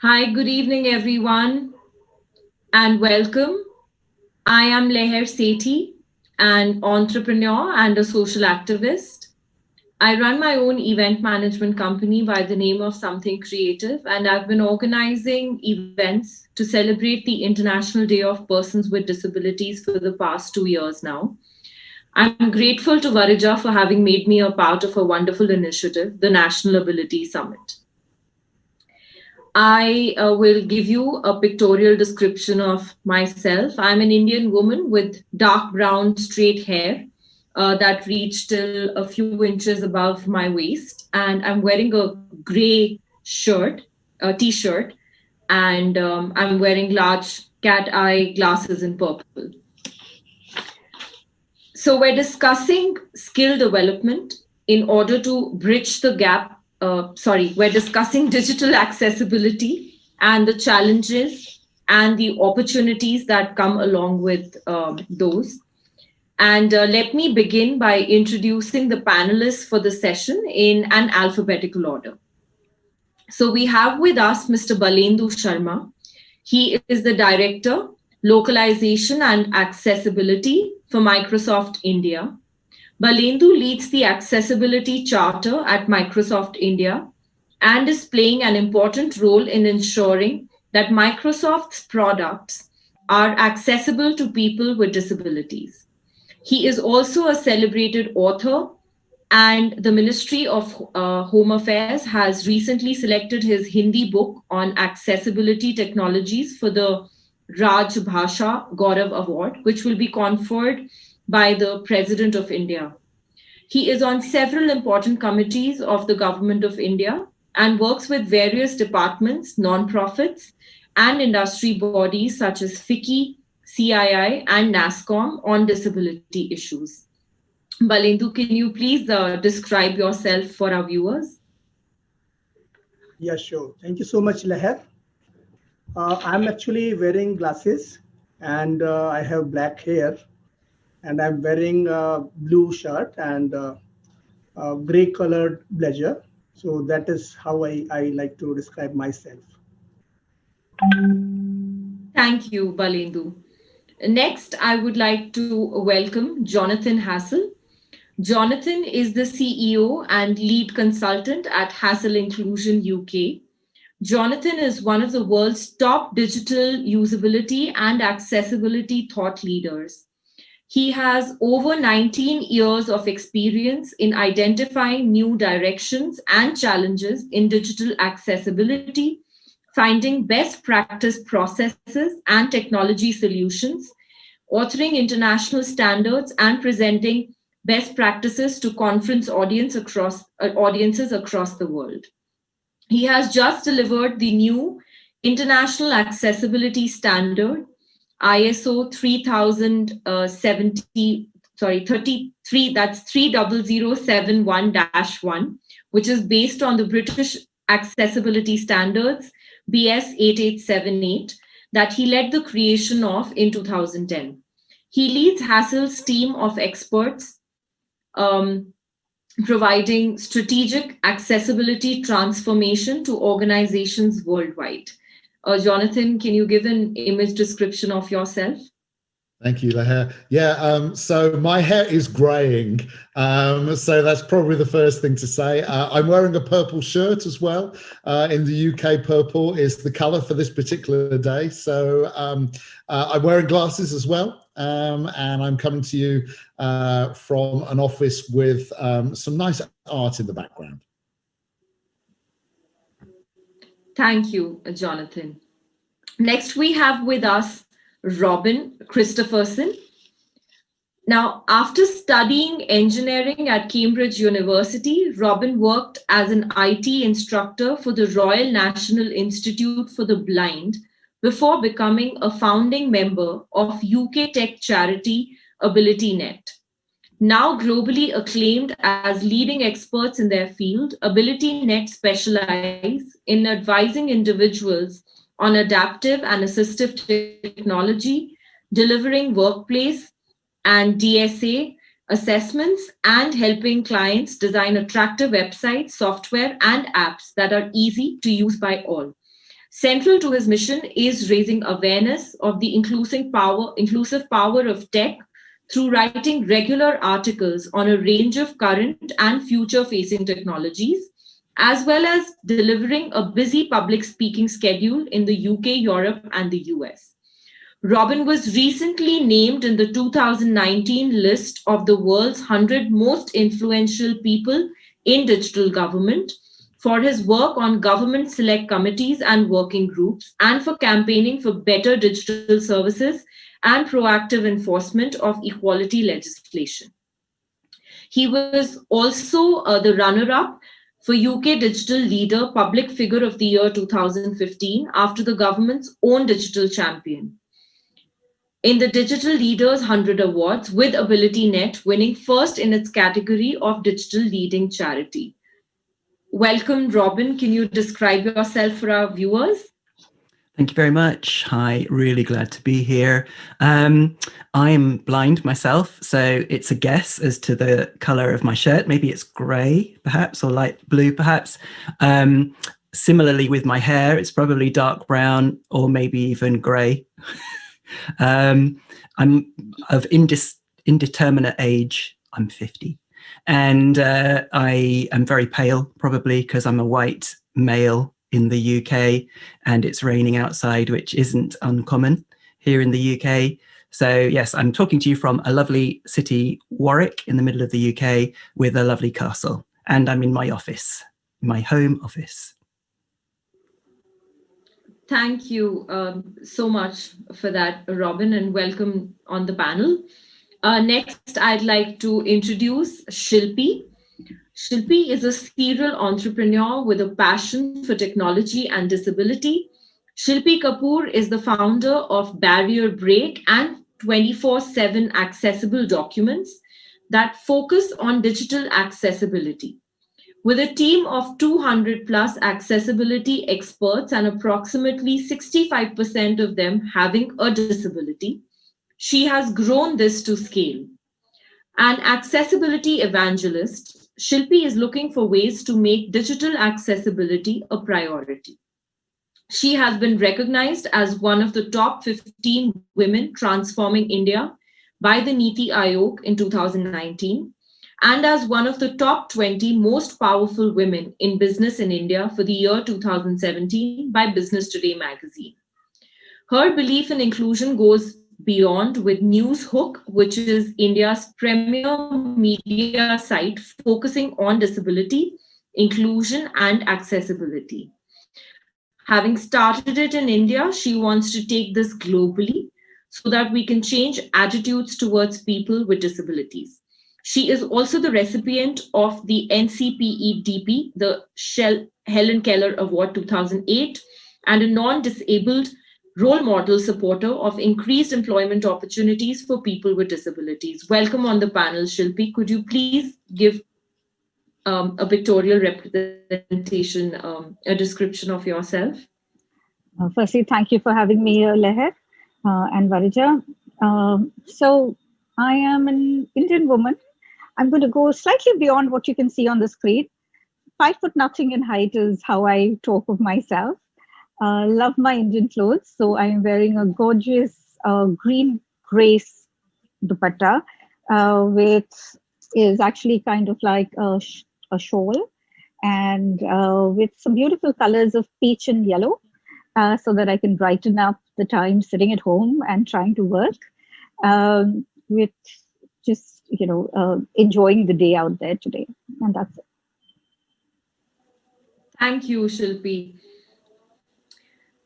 Hi, good evening, everyone, and welcome. I am Leher Sethi, an entrepreneur and a social activist. I run my own event management company by the name of Something Creative, and I've been organizing events to celebrate the International Day of Persons with Disabilities for the past 2 years now. I'm grateful to Varija for having made me a part of a wonderful initiative, the National Ability Summit. I will give you a pictorial description of myself. I'm an Indian woman with dark brown straight hair that reached till a few inches above my waist, and I'm wearing a gray shirt, a t-shirt, and I'm wearing large cat eye glasses in purple. So we're discussing skill development in order to bridge the gap. We're discussing digital accessibility and the challenges and the opportunities that come along with those. And let me begin by introducing the panelists for the session in an alphabetical order. So we have with us Mr. Balendu Sharma. He is the Director, Localization and Accessibility for Microsoft India. Balendu leads the Accessibility Charter at Microsoft India and is playing an important role in ensuring that Microsoft's products are accessible to people with disabilities. He is also a celebrated author, and the Ministry of Home Affairs has recently selected his Hindi book on accessibility technologies for the Raj Bhasha Gaurav Award, which will be conferred by the President of India. He is on several important committees of the Government of India and works with various departments, non-profits, and industry bodies such as FICCI, CII, and NASSCOM on disability issues. Balendu, can you please describe yourself for our viewers? Yeah, sure. Thank you so much, Leher. I'm actually wearing glasses and I have black hair and I'm wearing a blue shirt and a gray colored blazer. So that is how I like to describe myself. Thank you, Balendu. Next, I would like to welcome Jonathan Hassel. Jonathan is the CEO and lead consultant at Hassel Inclusion UK. Jonathan is one of the world's top digital usability and accessibility thought leaders. He has over 19 years of experience in identifying new directions and challenges in digital accessibility, finding best practice processes and technology solutions, authoring international standards, and presenting best practices to conference audiences across the world. He has just delivered the new International Accessibility Standard, ISO 3070, 33, that's 30071-1, which is based on the British Accessibility Standards, BS 8878, that he led the creation of in 2010. He leads Hassel's team of experts, providing strategic accessibility transformation to organizations worldwide. Jonathan, can you give an image description of yourself? Thank you, Leher. Yeah, so my hair is greying, so that's probably the first thing to say. I'm wearing a purple shirt as well. In the UK, purple is the colour for this particular day. So I'm wearing glasses as well, and I'm coming to you from an office with some nice art in the background. Thank you, Jonathan. Next, we have with us Robin Christopherson. Now, after studying engineering at Cambridge University, Robin worked as an IT instructor for the Royal National Institute for the Blind before becoming a founding member of UK tech charity AbilityNet. Now globally acclaimed as leading experts in their field, AbilityNet specialize in advising individuals on adaptive and assistive technology, delivering workplace and DSA assessments, and helping clients design attractive websites, software, and apps that are easy to use by all. Central to his mission is raising awareness of the inclusive power of tech through writing regular articles on a range of current and future-facing technologies, as well as delivering a busy public speaking schedule in the UK, Europe, and the US. Robin was recently named in the 2019 list of the world's 100 most influential people in digital government for his work on government select committees and working groups, and for campaigning for better digital services and proactive enforcement of equality legislation. He was also the runner-up for UK Digital Leader Public Figure of the Year 2015 after the government's own digital champion in the Digital Leaders 100 Awards, with AbilityNet winning first in its category of Digital Leading Charity. Welcome, Robin. Can you describe yourself for our viewers? Thank you very much. Hi, really glad to be here. I'm blind myself, so it's a guess as to the colour of my shirt. Maybe it's grey, perhaps, or light blue, perhaps. Similarly with my hair, it's probably dark brown or maybe even grey. I'm of indeterminate age. I'm 50. And I am very pale, probably because I'm a white male in the UK and it's raining outside, which isn't uncommon here in the UK. So yes, I'm talking to you from a lovely city, Warwick, in the middle of the UK with a lovely castle. And I'm in my office, my home office. Thank you so much for that, Robin, and welcome on the panel. Next, I'd like to introduce Shilpi. Shilpi is a serial entrepreneur with a passion for technology and disability. Shilpi Kapoor is the founder of Barrier Break and 24/7 Accessible Documents that focus on digital accessibility. With a team of 200 plus accessibility experts and approximately 65% of them having a disability, she has grown this to scale. An accessibility evangelist, Shilpi is looking for ways to make digital accessibility a priority. She has been recognized as one of the top 15 women transforming India by the Niti Aayog in 2019, and as one of the top 20 most powerful women in business in India for the year 2017 by Business Today magazine. Her belief in inclusion goes beyond with Newshook, which is India's premier media site focusing on disability, inclusion, and accessibility. Having started it in India, she wants to take this globally so that we can change attitudes towards people with disabilities. She is also the recipient of the NCPEDP, the Helen Keller Award 2008, and a non-disabled role model supporter of increased employment opportunities for people with disabilities. Welcome on the panel, Shilpi. Could you please give a pictorial representation, a description of yourself? Firstly, thank you for having me here, Leher and Varija. So I am an Indian woman. I'm going to go slightly beyond what you can see on the screen. 5 foot nothing in height is how I talk of myself. Love my Indian clothes. So I'm wearing a gorgeous green grace dupatta, which is actually kind of like a shawl, and with some beautiful colors of peach and yellow, so that I can brighten up the time sitting at home and trying to work, with just, enjoying the day out there today. And that's it. Thank you, Shilpi.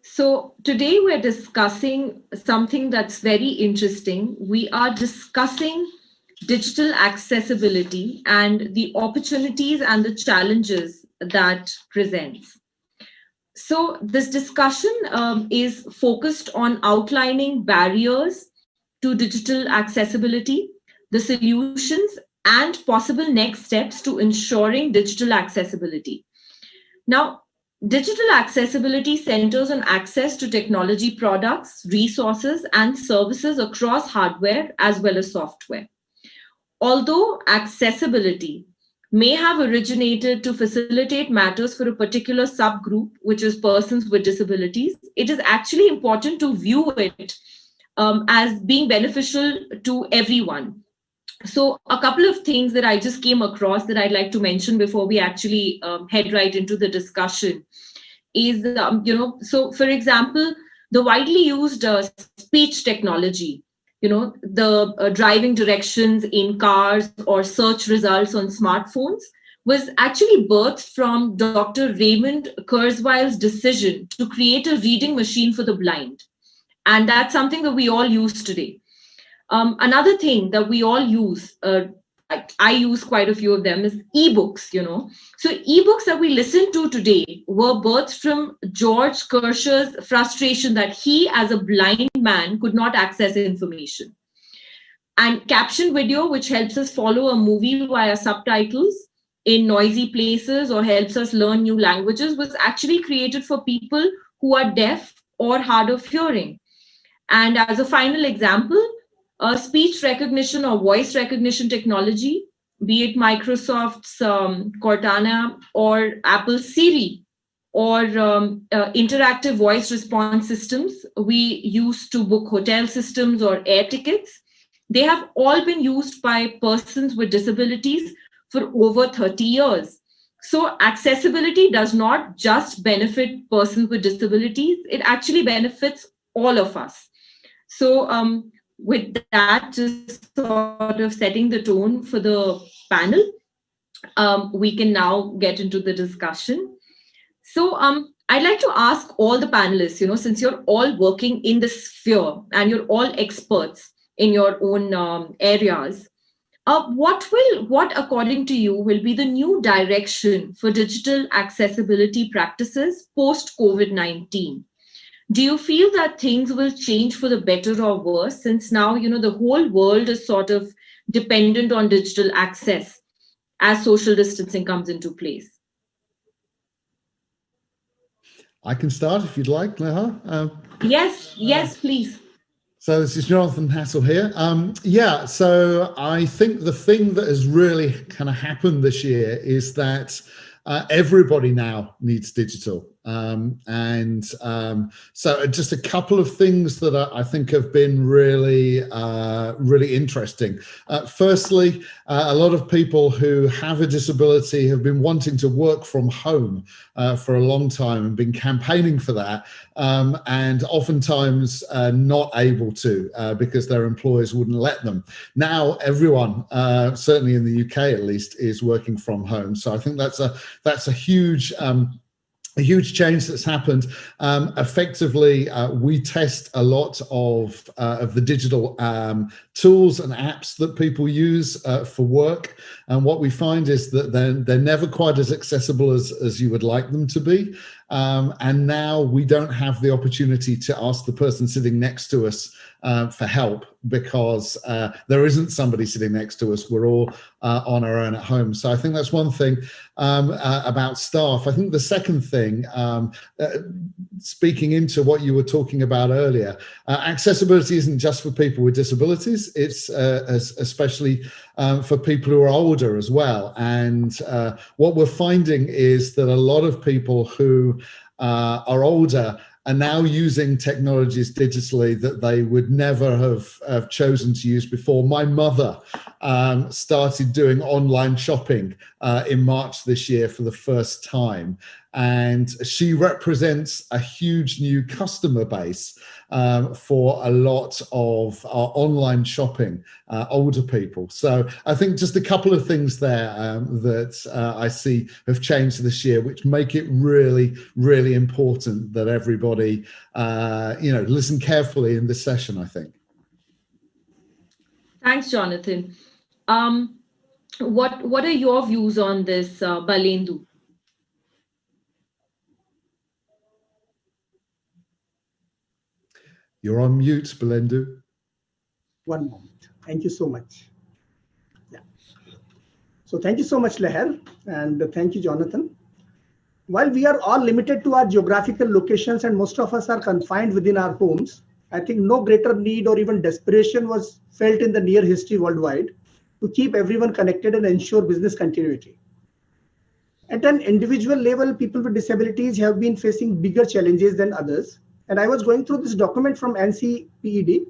So today we're discussing something that's very interesting. We are discussing digital accessibility and the opportunities and the challenges that presents. So this discussion is focused on outlining barriers to digital accessibility, the solutions, and possible next steps to ensuring digital accessibility. Now, digital accessibility centers on access to technology products, resources, and services across hardware as well as software. Although accessibility may have originated to facilitate matters for a particular subgroup, which is persons with disabilities, it is actually important to view it as being beneficial to everyone. So a couple of things that I just came across that I'd like to mention before we actually head right into the discussion is, so for example, the widely used speech technology, the driving directions in cars or search results on smartphones was actually birthed from Dr. Raymond Kurzweil's decision to create a reading machine for the blind. And that's something that we all use today. Another thing that we all use, I use quite a few of them, is ebooks. So ebooks that we listen to today were birthed from George Kirsch's frustration that he, as a blind man, could not access information. And caption video, which helps us follow a movie via subtitles in noisy places or helps us learn new languages, was actually created for people who are deaf or hard of hearing. And as a final example, speech recognition or voice recognition technology, be it Microsoft's Cortana or Apple Siri, or interactive voice response systems we use to book hotel systems or air tickets, they have all been used by persons with disabilities for over 30 years. So accessibility does not just benefit persons with disabilities, it actually benefits all of us. So with that, just sort of setting the tone for the panel, we can now get into the discussion. So I'd like to ask all the panelists, since you're all working in this sphere and you're all experts in your own areas, what according to you will be the new direction for digital accessibility practices post COVID-19? Do you feel that things will change for the better or worse, since now the whole world is sort of dependent on digital access as social distancing comes into place? I can start if you'd like, Neha. Yes, please. So this is Jonathan Hassel here. So I think the thing that has really kind of happened this year is that everybody now needs digital. So just a couple of things that I think have been really interesting. Firstly, a lot of people who have a disability have been wanting to work from home for a long time and been campaigning for that, and oftentimes not able to because their employers wouldn't let them. Now everyone, certainly in the UK at least, is working from home. So I think that's a huge change that's happened. Effectively, we test a lot of the digital tools and apps that people use for work. And what we find is that they're never quite as accessible as you would like them to be. And now we don't have the opportunity to ask the person sitting next to us for help because there isn't somebody sitting next to us. We're all on our own at home. So I think that's one thing about staff. I think the second thing, speaking into what you were talking about earlier, accessibility isn't just for people with disabilities. It's especially for people who are older as well. And what we're finding is that a lot of people who are older are now using technologies digitally that they would never have chosen to use before. My mother started doing online shopping in March this year for the first time. And she represents a huge new customer base for a lot of our online shopping, older people. So I think just a couple of things there that I see have changed this year, which make it really, really important that everybody, listen carefully in this session, I think. Thanks, Jonathan. What are your views on this, Balendu? You're on mute, Balendu. One moment. Thank you so much. Yeah. So thank you so much, Leher, and thank you, Jonathan. While we are all limited to our geographical locations and most of us are confined within our homes, I think no greater need or even desperation was felt in the near history worldwide to keep everyone connected and ensure business continuity. At an individual level, people with disabilities have been facing bigger challenges than others. And I was going through this document from NCPED,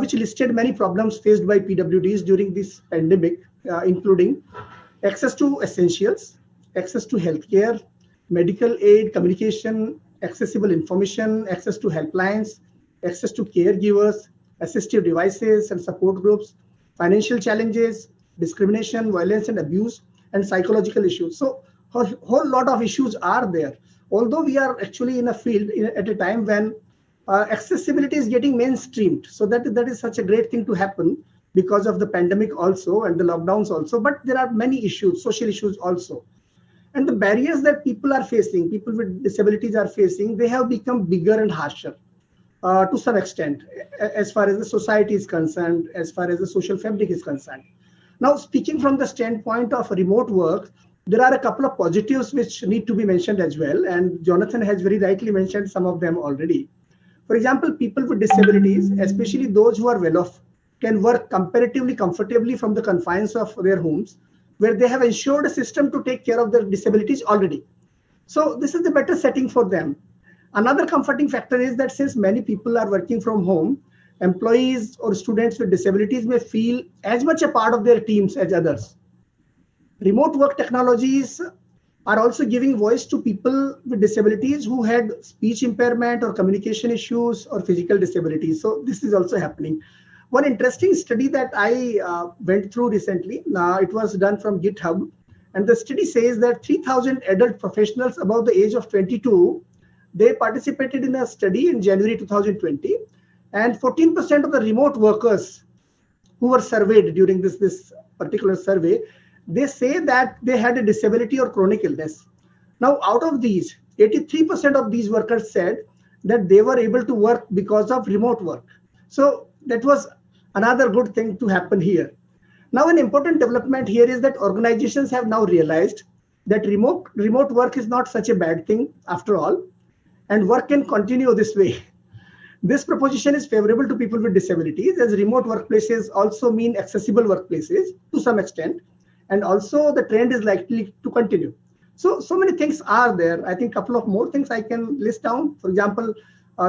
which listed many problems faced by PWDs during this pandemic, including access to essentials, access to healthcare, medical aid, communication, accessible information, access to helplines, access to caregivers, assistive devices and support groups, financial challenges, discrimination, violence and abuse, and psychological issues. So a whole lot of issues are there. Although we are actually in a field at a time when accessibility is getting mainstreamed. So that is such a great thing to happen because of the pandemic also and the lockdowns also. But there are many issues, social issues also. And the barriers that people are facing, people with disabilities are facing, they have become bigger and harsher to some extent, as far as the society is concerned, as far as the social fabric is concerned. Now, speaking from the standpoint of remote work, there are a couple of positives which need to be mentioned as well. And Jonathan has very rightly mentioned some of them already. For example, people with disabilities, especially those who are well off, can work comparatively comfortably from the confines of their homes, where they have ensured a system to take care of their disabilities already. So this is the better setting for them. Another comforting factor is that since many people are working from home, employees or students with disabilities may feel as much a part of their teams as others. Remote work technologies are also giving voice to people with disabilities who had speech impairment or communication issues or physical disabilities. So this is also happening. One interesting study that I went through recently, it was done from GitHub, and the study says that 3,000 adult professionals above the age of 22, they participated in a study in January 2020, and 14% of the remote workers who were surveyed during this particular survey, they say that they had a disability or chronic illness. Now, out of these, 83% of these workers said that they were able to work because of remote work. So that was another good thing to happen here. Now, an important development here is that organizations have now realized that remote work is not such a bad thing after all, and work can continue this way. This proposition is favorable to people with disabilities, as remote workplaces also mean accessible workplaces to some extent, and also the trend is likely to continue. So many things are there. I think a couple of more things I can list down. For example,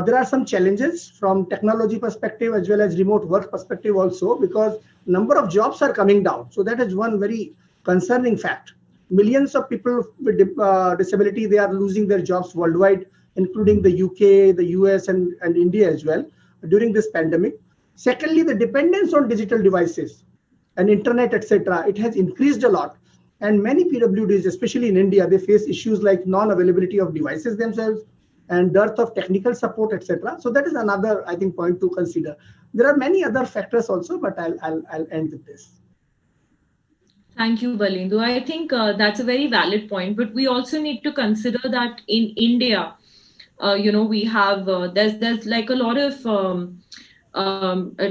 there are some challenges from technology perspective as well as remote work perspective also, because number of jobs are coming down. So that is one very concerning fact. Millions of people with disability, they are losing their jobs worldwide, including the UK, the US, and India as well during this pandemic. Secondly, the dependence on digital devices and internet, etc., it has increased a lot. And many PWDs, especially in India, they face issues like non-availability of devices themselves and dearth of technical support, etc. So that is another, I think, point to consider. There are many other factors also, but I'll end with this. Thank you, Balindu. I think that's a very valid point, but we also need to consider that in India, we have, there's like a lot of,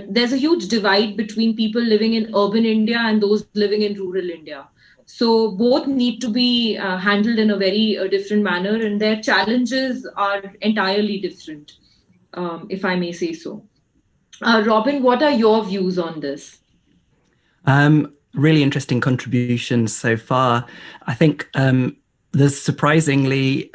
there's a huge divide between people living in urban India and those living in rural India. So both need to be handled in a very different manner, and their challenges are entirely different, if I may say so. Robin, what are your views on this? Really interesting contributions so far. I think there's surprisingly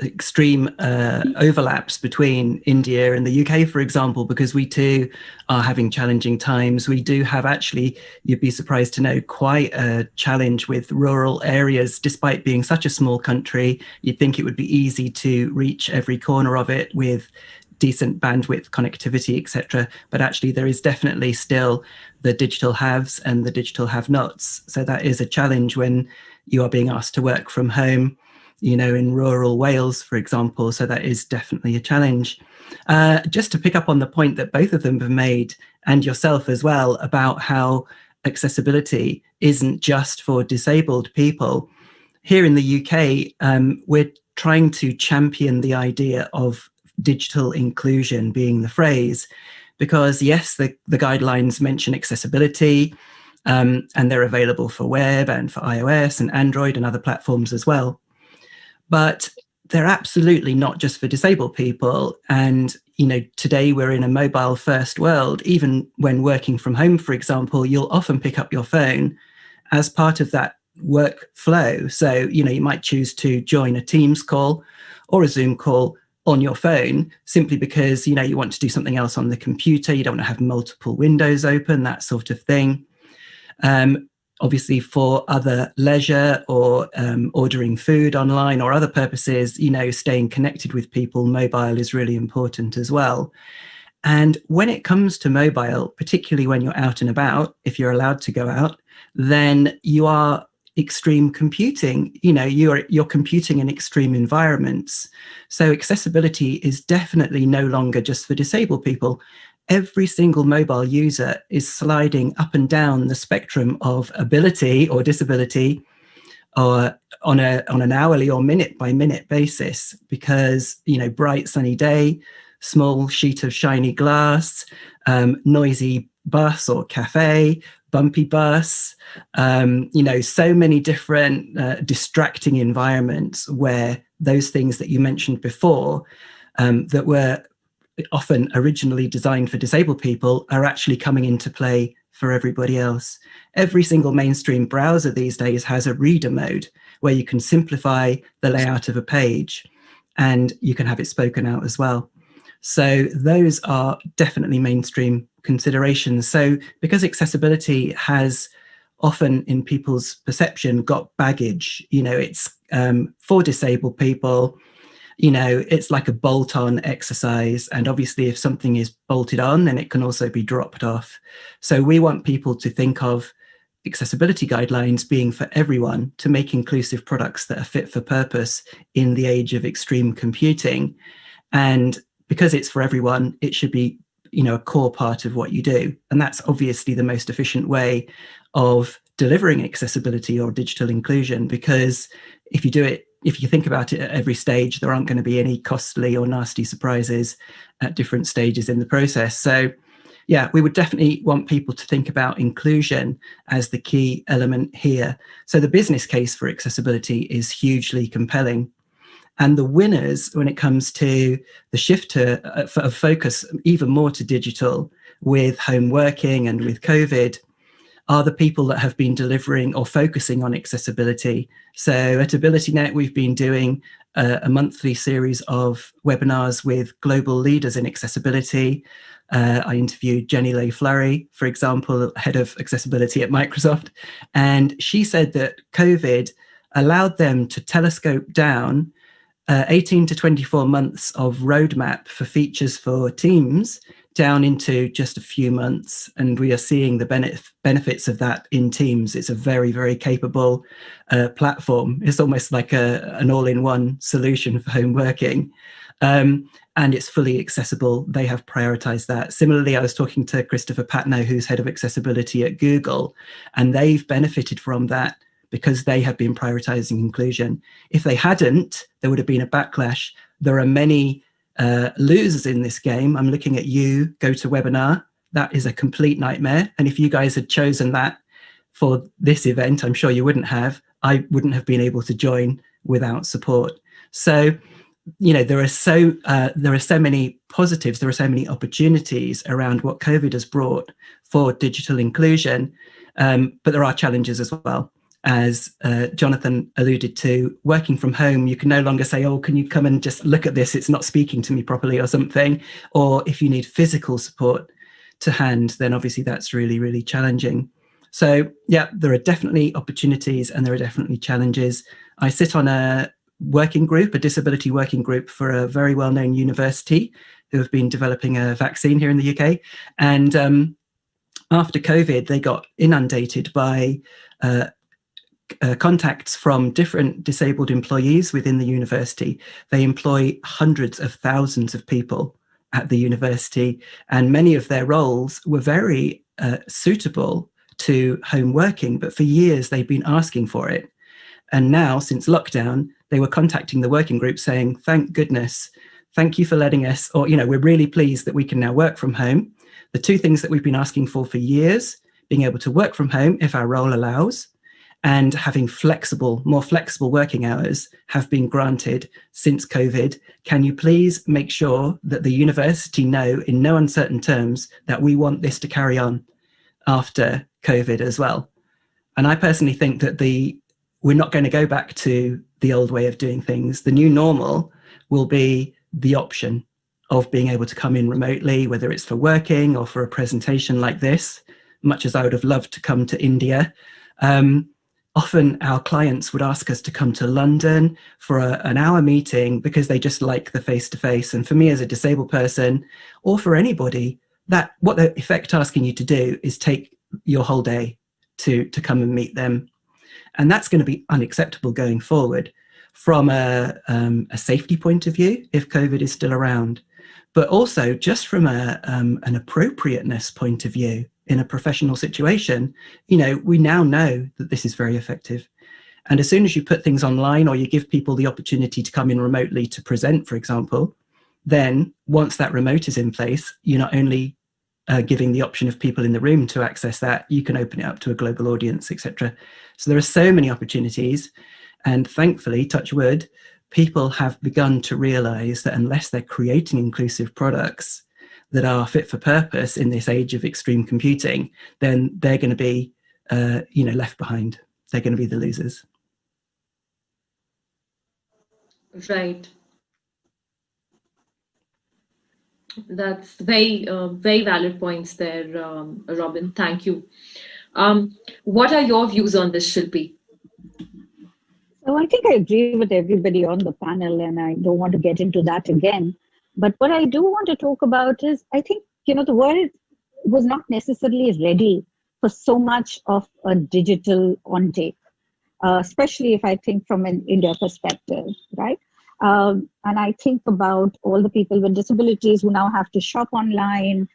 extreme overlaps between India and the UK, for example, because we too are having challenging times. We do have, actually, you'd be surprised to know, quite a challenge with rural areas. Despite being such a small country, you'd think it would be easy to reach every corner of it with decent bandwidth, connectivity, etc. But actually there is definitely still the digital haves and the digital have-nots. So that is a challenge when you are being asked to work from home, in rural Wales, for example. So that is definitely a challenge. Just to pick up on the point that both of them have made, and yourself as well, about how accessibility isn't just for disabled people. Here in the UK, we're trying to champion the idea of digital inclusion being the phrase, because yes, the guidelines mention accessibility, and they're available for web and for iOS and Android and other platforms as well. But they're absolutely not just for disabled people. And, today we're in a mobile first world. Even when working from home, for example, you'll often pick up your phone as part of that workflow. So, you might choose to join a Teams call or a Zoom call on your phone simply because, you want to do something else on the computer. You don't want to have multiple windows open, that sort of thing. Obviously, for other leisure or ordering food online or other purposes, staying connected with people, mobile is really important as well. And when it comes to mobile, particularly when you're out and about, if you're allowed to go out, then you are extreme computing. You're computing in extreme environments. So accessibility is definitely no longer just for disabled people. Every single mobile user is sliding up and down the spectrum of ability or disability, or on an hourly or minute by minute basis, because bright sunny day, small sheet of shiny glass, noisy bus or cafe, bumpy bus, so many different distracting environments where those things that you mentioned before that were often originally designed for disabled people are actually coming into play for everybody else. Every single mainstream browser these days has a reader mode where you can simplify the layout of a page and you can have it spoken out as well. So those are definitely mainstream considerations. So because accessibility has often in people's perception got baggage, it's for disabled people, it's like a bolt-on exercise. And obviously if something is bolted on, then it can also be dropped off. So we want people to think of accessibility guidelines being for everyone, to make inclusive products that are fit for purpose in the age of extreme computing. And because it's for everyone, it should be, a core part of what you do. And that's obviously the most efficient way of delivering accessibility or digital inclusion, because if you think about it at every stage, there aren't going to be any costly or nasty surprises at different stages in the process. So yeah, we would definitely want people to think about inclusion as the key element here. So the business case for accessibility is hugely compelling. And the winners, when it comes to the shift of focus even more to digital with home working and with COVID, are the people that have been delivering or focusing on accessibility. So at AbilityNet, we've been doing a monthly series of webinars with global leaders in accessibility. I interviewed Jenny Leigh Flurry, for example, head of accessibility at Microsoft, and she said that COVID allowed them to telescope down 18 to 24 months of roadmap for features for Teams down into just a few months. And we are seeing the benefits of that in Teams. It's a very, very capable platform. It's almost like an all-in-one solution for home working. And it's fully accessible. They have prioritized that. Similarly, I was talking to Christopher Patno, who's head of accessibility at Google, and they've benefited from that because they have been prioritizing inclusion. If they hadn't, there would have been a backlash. There are many losers in this game. I'm looking at you, GoToWebinar. That is a complete nightmare. And if you guys had chosen that for this event, I'm sure you wouldn't have. I wouldn't have been able to join without support. So, there are so many positives, there are so many opportunities around what COVID has brought for digital inclusion, but there are challenges as well. As Jonathan alluded to, working from home, you can no longer say, oh, can you come and just look at this? It's not speaking to me properly or something. Or if you need physical support to hand, then obviously that's really, really challenging. So yeah, there are definitely opportunities and there are definitely challenges. I sit on a disability working group for a very well-known university who have been developing a vaccine here in the UK. And after COVID, they got inundated by contacts from different disabled employees within the university. They employ hundreds of thousands of people at the university, and many of their roles were very suitable to home working, but for years they've been asking for it. And now, since lockdown, they were contacting the working group saying, thank goodness, thank you for letting us, or, we're really pleased that we can now work from home. The two things that we've been asking for years, being able to work from home if our role allows, and having more flexible working hours have been granted since COVID. Can you please make sure that the university know in no uncertain terms that we want this to carry on after COVID as well? And I personally think that we're not going to go back to the old way of doing things. The new normal will be the option of being able to come in remotely, whether it's for working or for a presentation like this, much as I would have loved to come to India. Often our clients would ask us to come to London for an hour meeting because they just like the face-to-face. And for me as a disabled person, or for anybody, that what they're in effect asking you to do is take your whole day to come and meet them. And that's going to be unacceptable going forward from a safety point of view if COVID is still around, but also just from an appropriateness point of view. In a professional situation, we now know that this is very effective. And as soon as you put things online or you give people the opportunity to come in remotely to present, for example, then once that remote is in place, you're not only giving the option of people in the room to access that, you can open it up to a global audience, etc. So there are so many opportunities. And thankfully, touch wood, people have begun to realize that unless they're creating inclusive products that are fit for purpose in this age of extreme computing, then they're going to be, left behind. They're going to be the losers. Right. That's very valid points there, Robin. Thank you. What are your views on this, Shilpi? So I think I agree with everybody on the panel, and I don't want to get into that again. But what I do want to talk about is, I think, the world was not necessarily ready for so much of a digital on-take, especially if I think from an India perspective, right? And I think about all the people with disabilities who now have to shop online,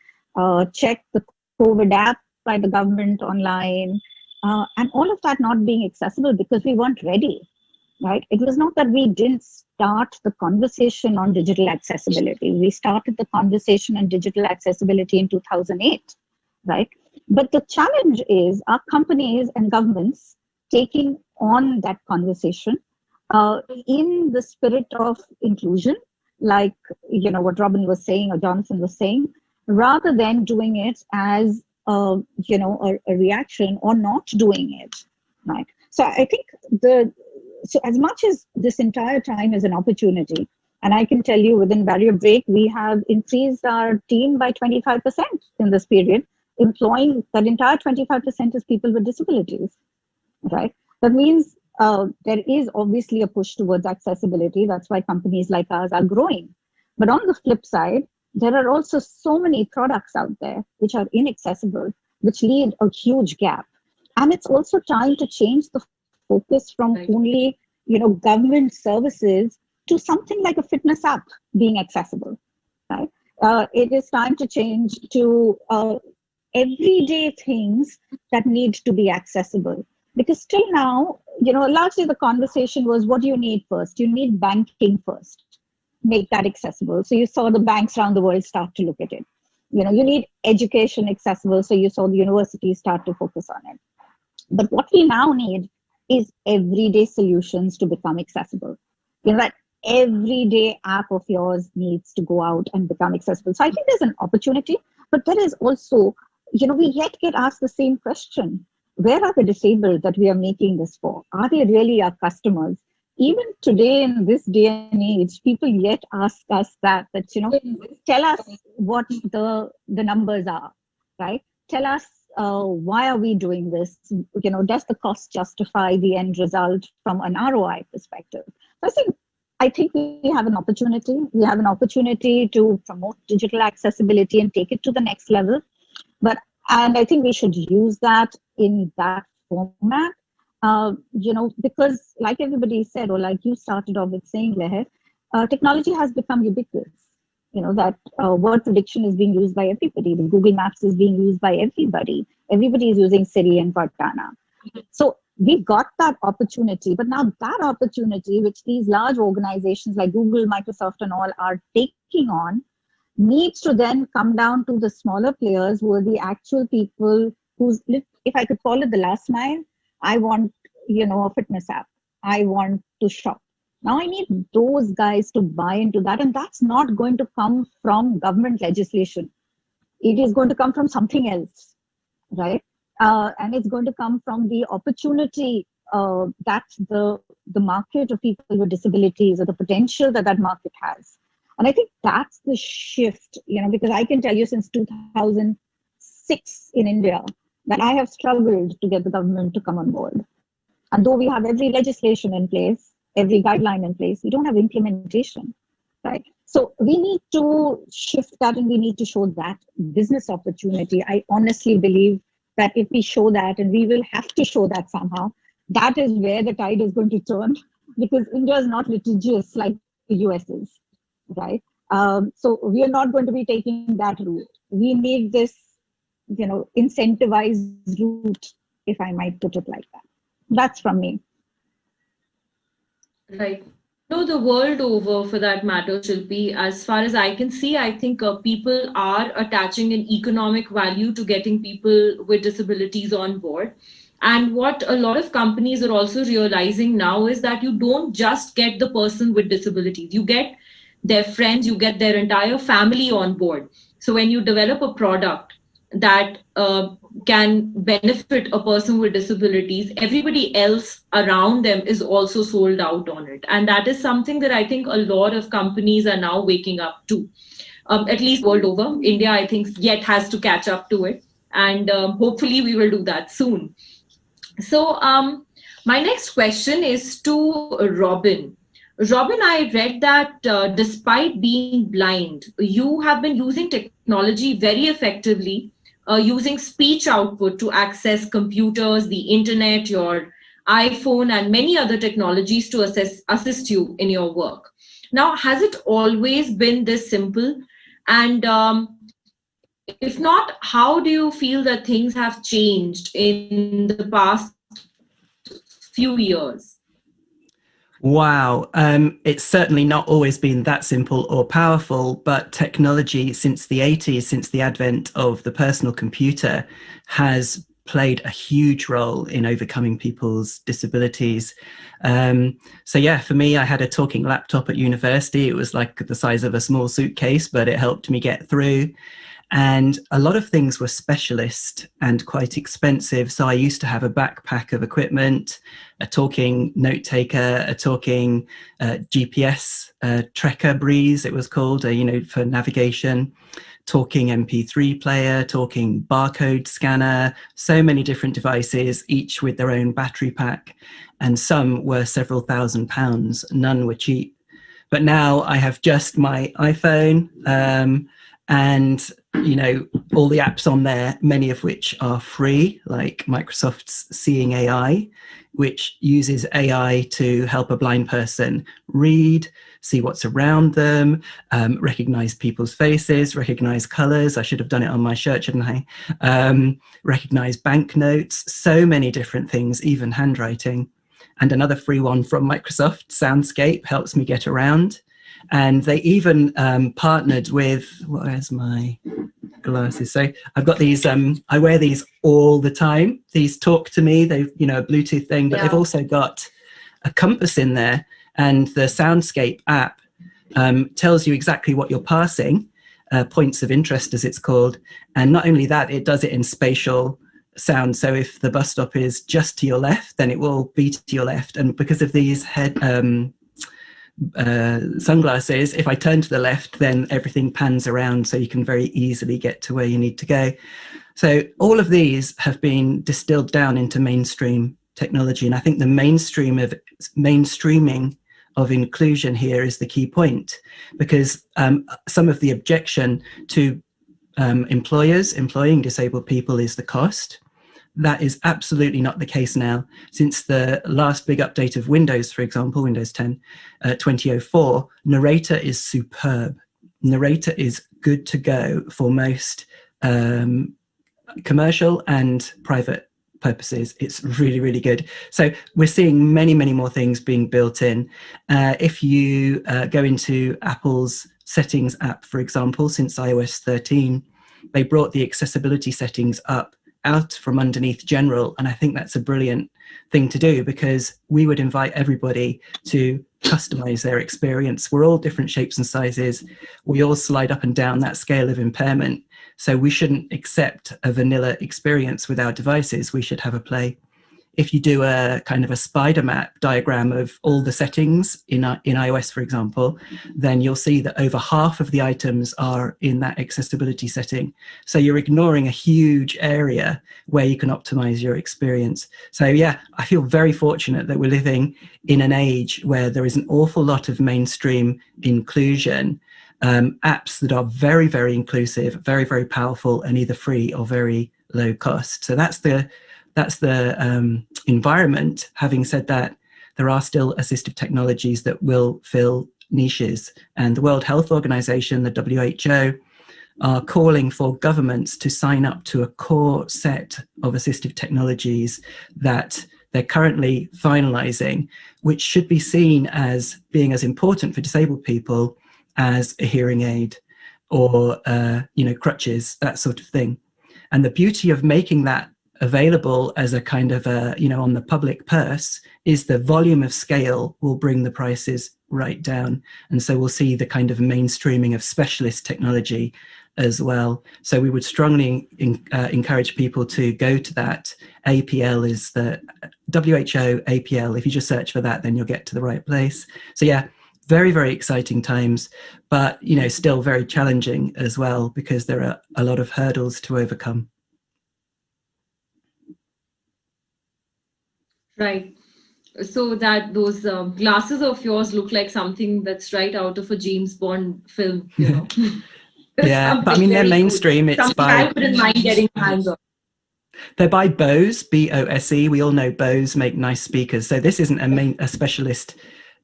check the COVID app by the government online, and all of that not being accessible because we weren't ready. Right? It was not that we didn't start the conversation on digital accessibility. We started the conversation on digital accessibility in 2008, right? But the challenge is our companies and governments taking on that conversation in the spirit of inclusion, like what Robin was saying or Jonathan was saying, rather than doing it as a reaction or not doing it, right? So I think so as much as this entire time is an opportunity, and I can tell you within Barrier Break, we have increased our team by 25% in this period, employing that entire 25% is people with disabilities, right? That means there is obviously a push towards accessibility. That's why companies like ours are growing. But on the flip side, there are also so many products out there which are inaccessible, which leave a huge gap. And it's also time to change the focus from only government services to something like a fitness app being accessible, right? It is time to change to everyday things that need to be accessible, because till now, largely the conversation was, what do you need first? You need banking first, make that accessible. So you saw the banks around the world start to look at it. You need education accessible, so you saw the universities start to focus on it. But what we now need is everyday solutions to become accessible. That everyday app of yours needs to go out and become accessible. So I think there's an opportunity, but there is also, we yet get asked the same question. Where are the disabled that we are making this for? Are they really our customers? Even today in this day and age, people yet ask us that tell us what the numbers are, right? Tell us why are we doing this? Does the cost justify the end result from an ROI perspective? So I think we have an opportunity. We have an opportunity to promote digital accessibility and take it to the next level. And I think we should use that in that format, because like everybody said, or like you started off with saying, Leher, technology has become ubiquitous. That word prediction is being used by everybody. The Google Maps is being used by everybody. Everybody is using Siri and Cortana. So we got that opportunity, but now that opportunity, which these large organizations like Google, Microsoft and all are taking on, needs to then come down to the smaller players who are the actual people who's, if I could call it the last mile. I want, a fitness app. I want to shop. Now I need those guys to buy into that. And that's not going to come from government legislation. It is going to come from something else, right? And it's going to come from the opportunity that the market of people with disabilities, or the potential that market has. And I think that's the shift, because I can tell you since 2006 in India that I have struggled to get the government to come on board. And though we have every legislation in place, every guideline in place, we don't have implementation, right? So we need to shift that, and we need to show that business opportunity. I honestly believe that if we show that, and we will have to show that somehow, that is where the tide is going to turn, because India is not litigious like the US is, right? So we are not going to be taking that route. We need this, incentivized route, if I might put it like that. That's from me. Right. No, the world over, for that matter, Shilpi, as far as I can see, I think people are attaching an economic value to getting people with disabilities on board. And what a lot of companies are also realizing now is that you don't just get the person with disabilities, you get their friends, you get their entire family on board. So when you develop a product that can benefit a person with disabilities, everybody else around them is also sold out on it. And that is something that I think a lot of companies are now waking up to, at least world over. India, I think, yet has to catch up to it. And hopefully we will do that soon. So my next question is to Robin. Robin, I read that despite being blind, you have been using technology very effectively, using speech output to access computers, the internet, your iPhone, and many other technologies to assist you in your work. Now, has it always been this simple? And if not, how do you feel that things have changed in the past few years? Wow. It's certainly not always been that simple or powerful, but technology since the 80s, since the advent of the personal computer, has played a huge role in overcoming people's disabilities. So yeah, for me, I had a talking laptop at university. It was like the size of a small suitcase, but it helped me get through. And a lot of things were specialist and quite expensive. So I used to have a backpack of equipment, a talking note taker, a talking GPS Trekker Breeze, it was called, for navigation, talking MP3 player, talking barcode scanner, so many different devices, each with their own battery pack. And some were several £1,000s, none were cheap. But now I have just my iPhone, and all the apps on there, many of which are free, like Microsoft's Seeing AI, which uses AI to help a blind person read, see what's around them, recognize people's faces, recognize colors. I should have done it on my shirt, shouldn't I? Recognize banknotes, so many different things, even handwriting. And another free one from Microsoft, Soundscape, helps me get around. And they even partnered with, where's my glasses? So I've got these, I wear these all the time. These talk to me, they've, a Bluetooth thing, but they've also got a compass in there. And the Soundscape app tells you exactly what you're passing, points of interest as it's called. And not only that, it does it in spatial sound. So if the bus stop is just to your left, then it will be to your left. And because of these sunglasses, if I turn to the left, then everything pans around so you can very easily get to where you need to go. So all of these have been distilled down into mainstream technology. And I think the mainstreaming of inclusion here is the key point, because some of the objection to employers employing disabled people is the cost. That is absolutely not the case now. Since the last big update of Windows, for example, Windows 10, 2004, Narrator is superb. Narrator is good to go for most commercial and private purposes. It's really, really good. So we're seeing many, many more things being built in. If you go into Apple's settings app, for example, since iOS 13, they brought the accessibility settings up out from underneath general. And I think that's a brilliant thing to do, because we would invite everybody to customize their experience. We're all different shapes and sizes. We all slide up and down that scale of impairment. So we shouldn't accept a vanilla experience with our devices. We should have a play. If you do a kind of a spider map diagram of all the settings in iOS, for example, then you'll see that over half of the items are in that accessibility setting. So you're ignoring a huge area where you can optimize your experience. So yeah, I feel very fortunate that we're living in an age where there is an awful lot of mainstream inclusion, apps that are very, very inclusive, very, very powerful, and either free or very low cost. So that's the environment. Having said that, there are still assistive technologies that will fill niches, and the World Health Organization, the WHO, are calling for governments to sign up to a core set of assistive technologies that they're currently finalizing, which should be seen as being as important for disabled people as a hearing aid or crutches, that sort of thing. And the beauty of making that available as a kind of on the public purse is the volume of scale will bring the prices right down. And so we'll see the kind of mainstreaming of specialist technology as well. So we would strongly encourage people to go to that. APL is the WHO APL. If you just search for that, then you'll get to the right place. So yeah, very, very exciting times, but still very challenging as well, because there are a lot of hurdles to overcome. Right. So that those glasses of yours look like something that's right out of a James Bond film, Yeah, but I mean, they're mainstream. Cool. It's I wouldn't mind getting hands on. They're by Bose, B-O-S-E. We all know Bose make nice speakers. So this isn't a specialist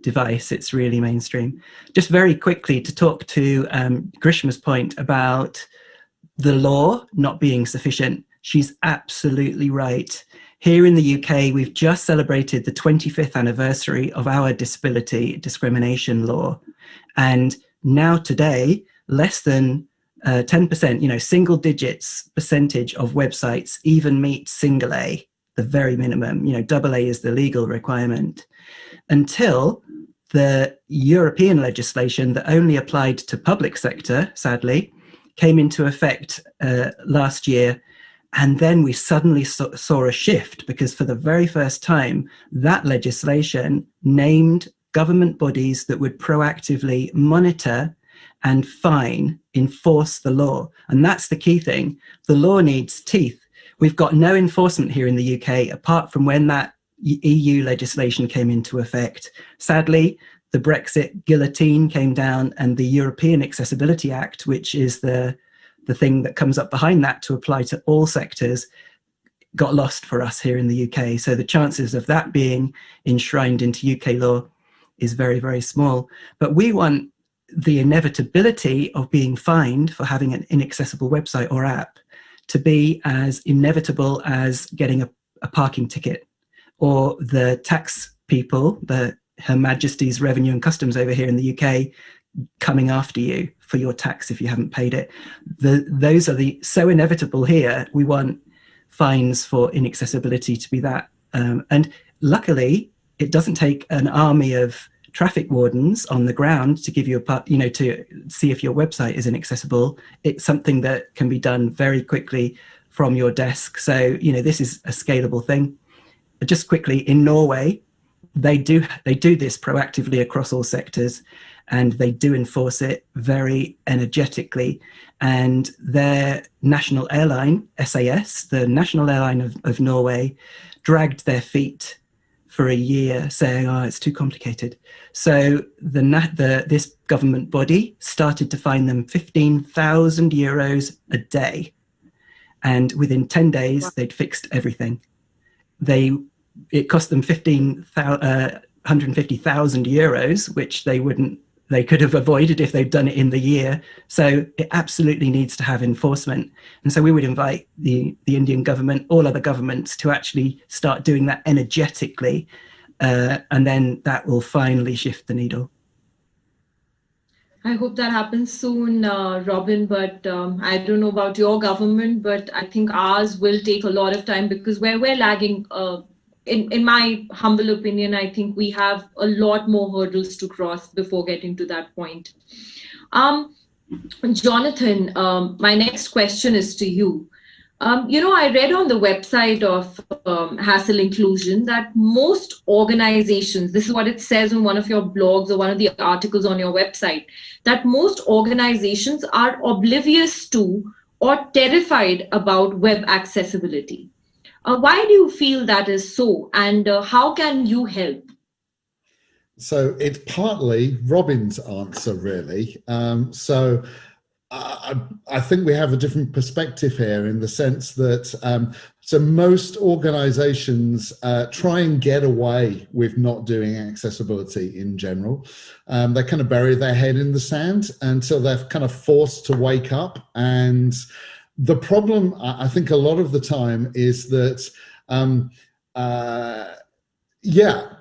device. It's really mainstream. Just very quickly to talk to Grishma's point about the law not being sufficient. She's absolutely right. Here in the UK, we've just celebrated the 25th anniversary of our disability discrimination law. And now today, less than 10%, single digits percentage of websites even meet single A, the very minimum. Double A is the legal requirement. Until the European legislation that only applied to public sector, sadly, came into effect last year. And then we suddenly saw a shift, because for the very first time, that legislation named government bodies that would proactively monitor and enforce the law. And that's the key thing. The law needs teeth. We've got no enforcement here in the UK, apart from when that EU legislation came into effect. Sadly, the Brexit guillotine came down, and the European Accessibility Act, which is the thing that comes up behind that to apply to all sectors, got lost for us here in the UK. So the chances of that being enshrined into UK law is very, very small. But we want the inevitability of being fined for having an inaccessible website or app to be as inevitable as getting a parking ticket, or the tax people, Her Majesty's Revenue and Customs over here in the UK, coming after you for your tax if you haven't paid it. Those are so inevitable here. We want fines for inaccessibility to be that. And luckily, it doesn't take an army of traffic wardens on the ground to give you to see if your website is inaccessible. It's something that can be done very quickly from your desk. So, this is a scalable thing. Just quickly, in Norway, they do this proactively across all sectors, and they do enforce it very energetically. And their national airline, SAS, the national airline of Norway, dragged their feet for a year, saying, it's too complicated. So this government body started to fine them 15,000 euros a day. And within 10 days, they'd fixed everything. It cost them 150,000 euros, which they could have avoided if they'd done it in the year. So it absolutely needs to have enforcement. And so we would invite the Indian government, all other governments, to actually start doing that energetically. And then that will finally shift the needle. I hope that happens soon, Robin, but I don't know about your government, but I think ours will take a lot of time because where we're lagging, in my humble opinion, I think we have a lot more hurdles to cross before getting to that point. Jonathan, my next question is to you. I read on the website of Hassle Inclusion that most organizations, this is what it says on one of your blogs or one of the articles on your website, that most organizations are oblivious to or terrified about web accessibility. Why do you feel that is so, and how can you help? So it's partly Robin's answer, really. I think we have a different perspective here in the sense that so most organizations try and get away with not doing accessibility in general. They kind of bury their head in the sand until they're kind of forced to wake up. And the problem, I think a lot of the time, is that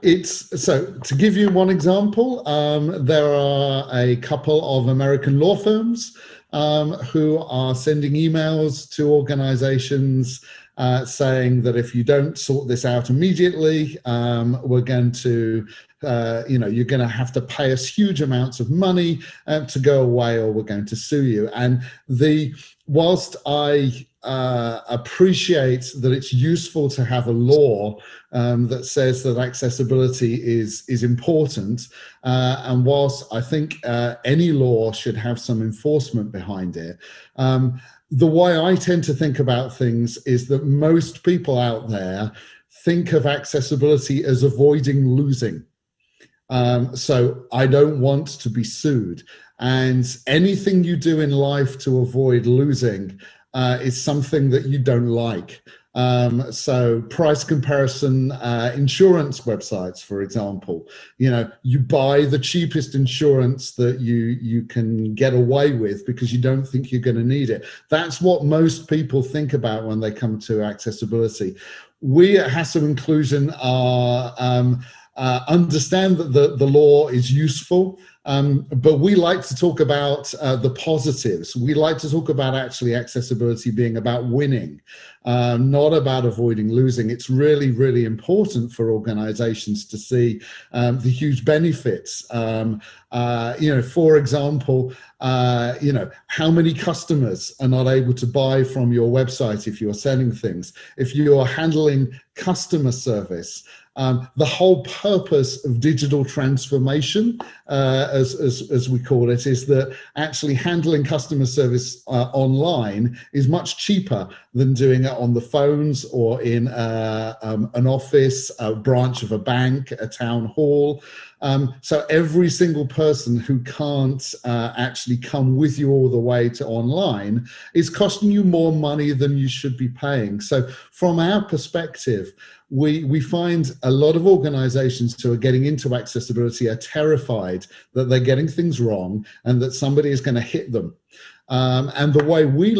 it's so to give you one example, there are a couple of American law firms who are sending emails to organizations saying that if you don't sort this out immediately, we're going to, you're going to have to pay us huge amounts of money to go away, or we're going to sue you. And whilst I appreciate that it's useful to have a law that says that accessibility is important, and whilst I think any law should have some enforcement behind it, the way I tend to think about things is that most people out there think of accessibility as avoiding losing. So I don't want to be sued, and anything you do in life to avoid losing is something that you don't like. So price comparison insurance websites, for example, you buy the cheapest insurance that you can get away with because you don't think you're going to need it. That's what most people think about when they come to accessibility. We at Hassle Inclusion are understand that the law is useful, but we like to talk about the positives. We like to talk about actually accessibility being about winning, not about avoiding losing. It's really, really important for organizations to see the huge benefits. For example, how many customers are not able to buy from your website if you're selling things, if you're handling customer service. The whole purpose of digital transformation, as we call it, is that actually handling customer service online is much cheaper than doing it on the phones or in an office, a branch of a bank, a town hall. So every single person who can't actually come with you all the way to online is costing you more money than you should be paying. So from our perspective, we find a lot of organizations who are getting into accessibility are terrified that they're getting things wrong and that somebody is going to hit them. And the way we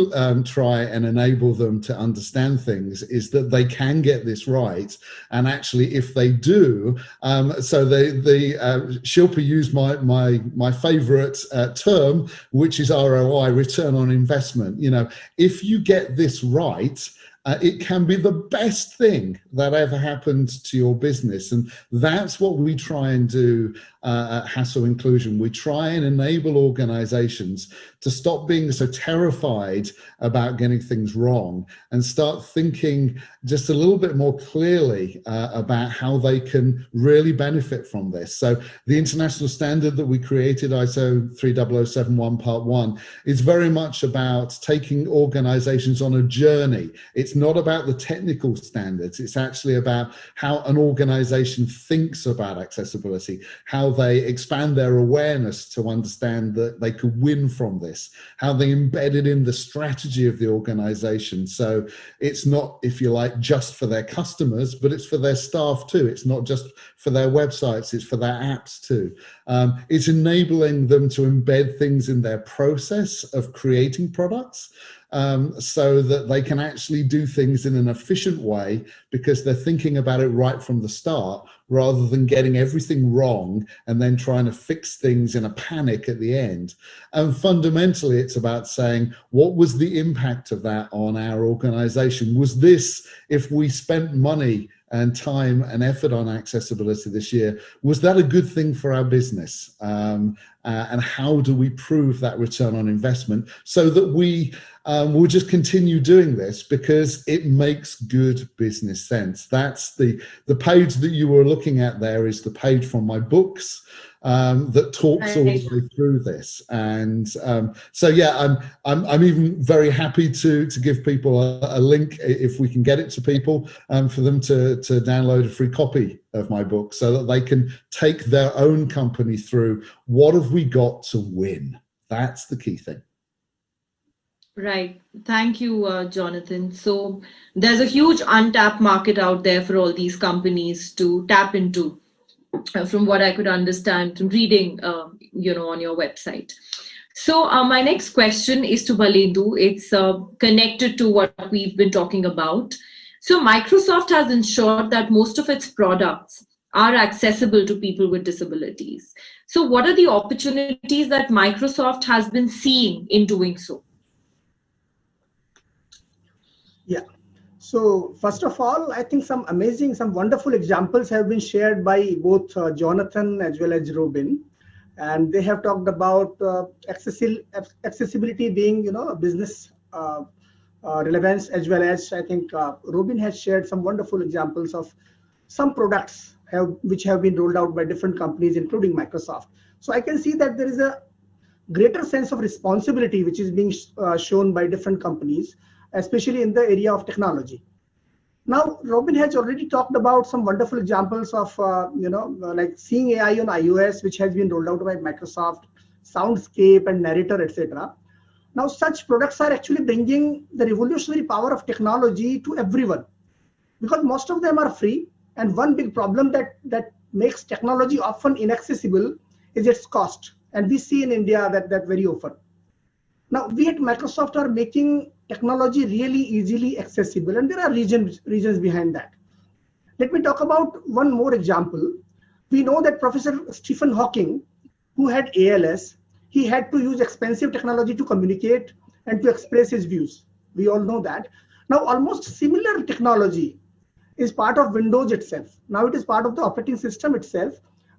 try and enable them to understand things is that they can get this right. And actually, if they do, so Shilpa used my favorite term, which is ROI, return on investment. If you get this right, it can be the best thing that ever happened to your business. And that's what we try and do at Hassle Inclusion. We try and enable organizations to stop being so terrified about getting things wrong and start thinking just a little bit more clearly about how they can really benefit from this. So the international standard that we created, ISO 30071 Part 1, is very much about taking organizations on a journey. It's not about the technical standards. It's actually about how an organization thinks about accessibility, how they expand their awareness to understand that they could win from this, how they embed it in the strategy of the organization. So it's not, if you like, just for their customers, but it's for their staff too. It's not just for their websites, it's for their apps too. It's enabling them to embed things in their process of creating products, so that they can actually do things in an efficient way because they're thinking about it right from the start, rather than getting everything wrong and then trying to fix things in a panic at the end. And fundamentally, it's about saying, what was the impact of that on our organization? Was this, if we spent money and time and effort on accessibility this year, was that a good thing for our business? And how do we prove that return on investment so that we will just continue doing this because it makes good business sense? That's the page that you were looking at there is the page from my books that talks all the way through this. And so yeah, I'm even very happy to give people a link, if we can get it to people, for them to download a free copy of my book so that they can take their own company through what have we got to win. That's the key thing. Right. Thank you, Jonathan. So there's a huge untapped market out there for all these companies to tap into, from what I could understand from reading, on your website. So my next question is to Balindu. It's connected to what we've been talking about. So Microsoft has ensured that most of its products are accessible to people with disabilities. So what are the opportunities that Microsoft has been seeing in doing so? Yeah. So first of all, I think some wonderful examples have been shared by both Jonathan as well as Robin. And they have talked about accessibility being, a business relevance, as well as I think Robin has shared some wonderful examples of some products which have been rolled out by different companies, including Microsoft. So I can see that there is a greater sense of responsibility which is being shown by different companies, especially in the area of technology. Now, Robin has already talked about some wonderful examples of, like seeing AI on iOS, which has been rolled out by Microsoft, Soundscape and Narrator, etc. Now, such products are actually bringing the revolutionary power of technology to everyone, because most of them are free. And one big problem that makes technology often inaccessible is its cost. And we see in India that very often. Now, we at Microsoft are making technology really easily accessible, and there are reasons behind that. Let me talk about one more example. We know that Professor Stephen Hawking, who had ALS, he had to use expensive technology to communicate and to express his views. We all know that. Now, almost similar technology is part of Windows itself. Now it is part of the operating system itself,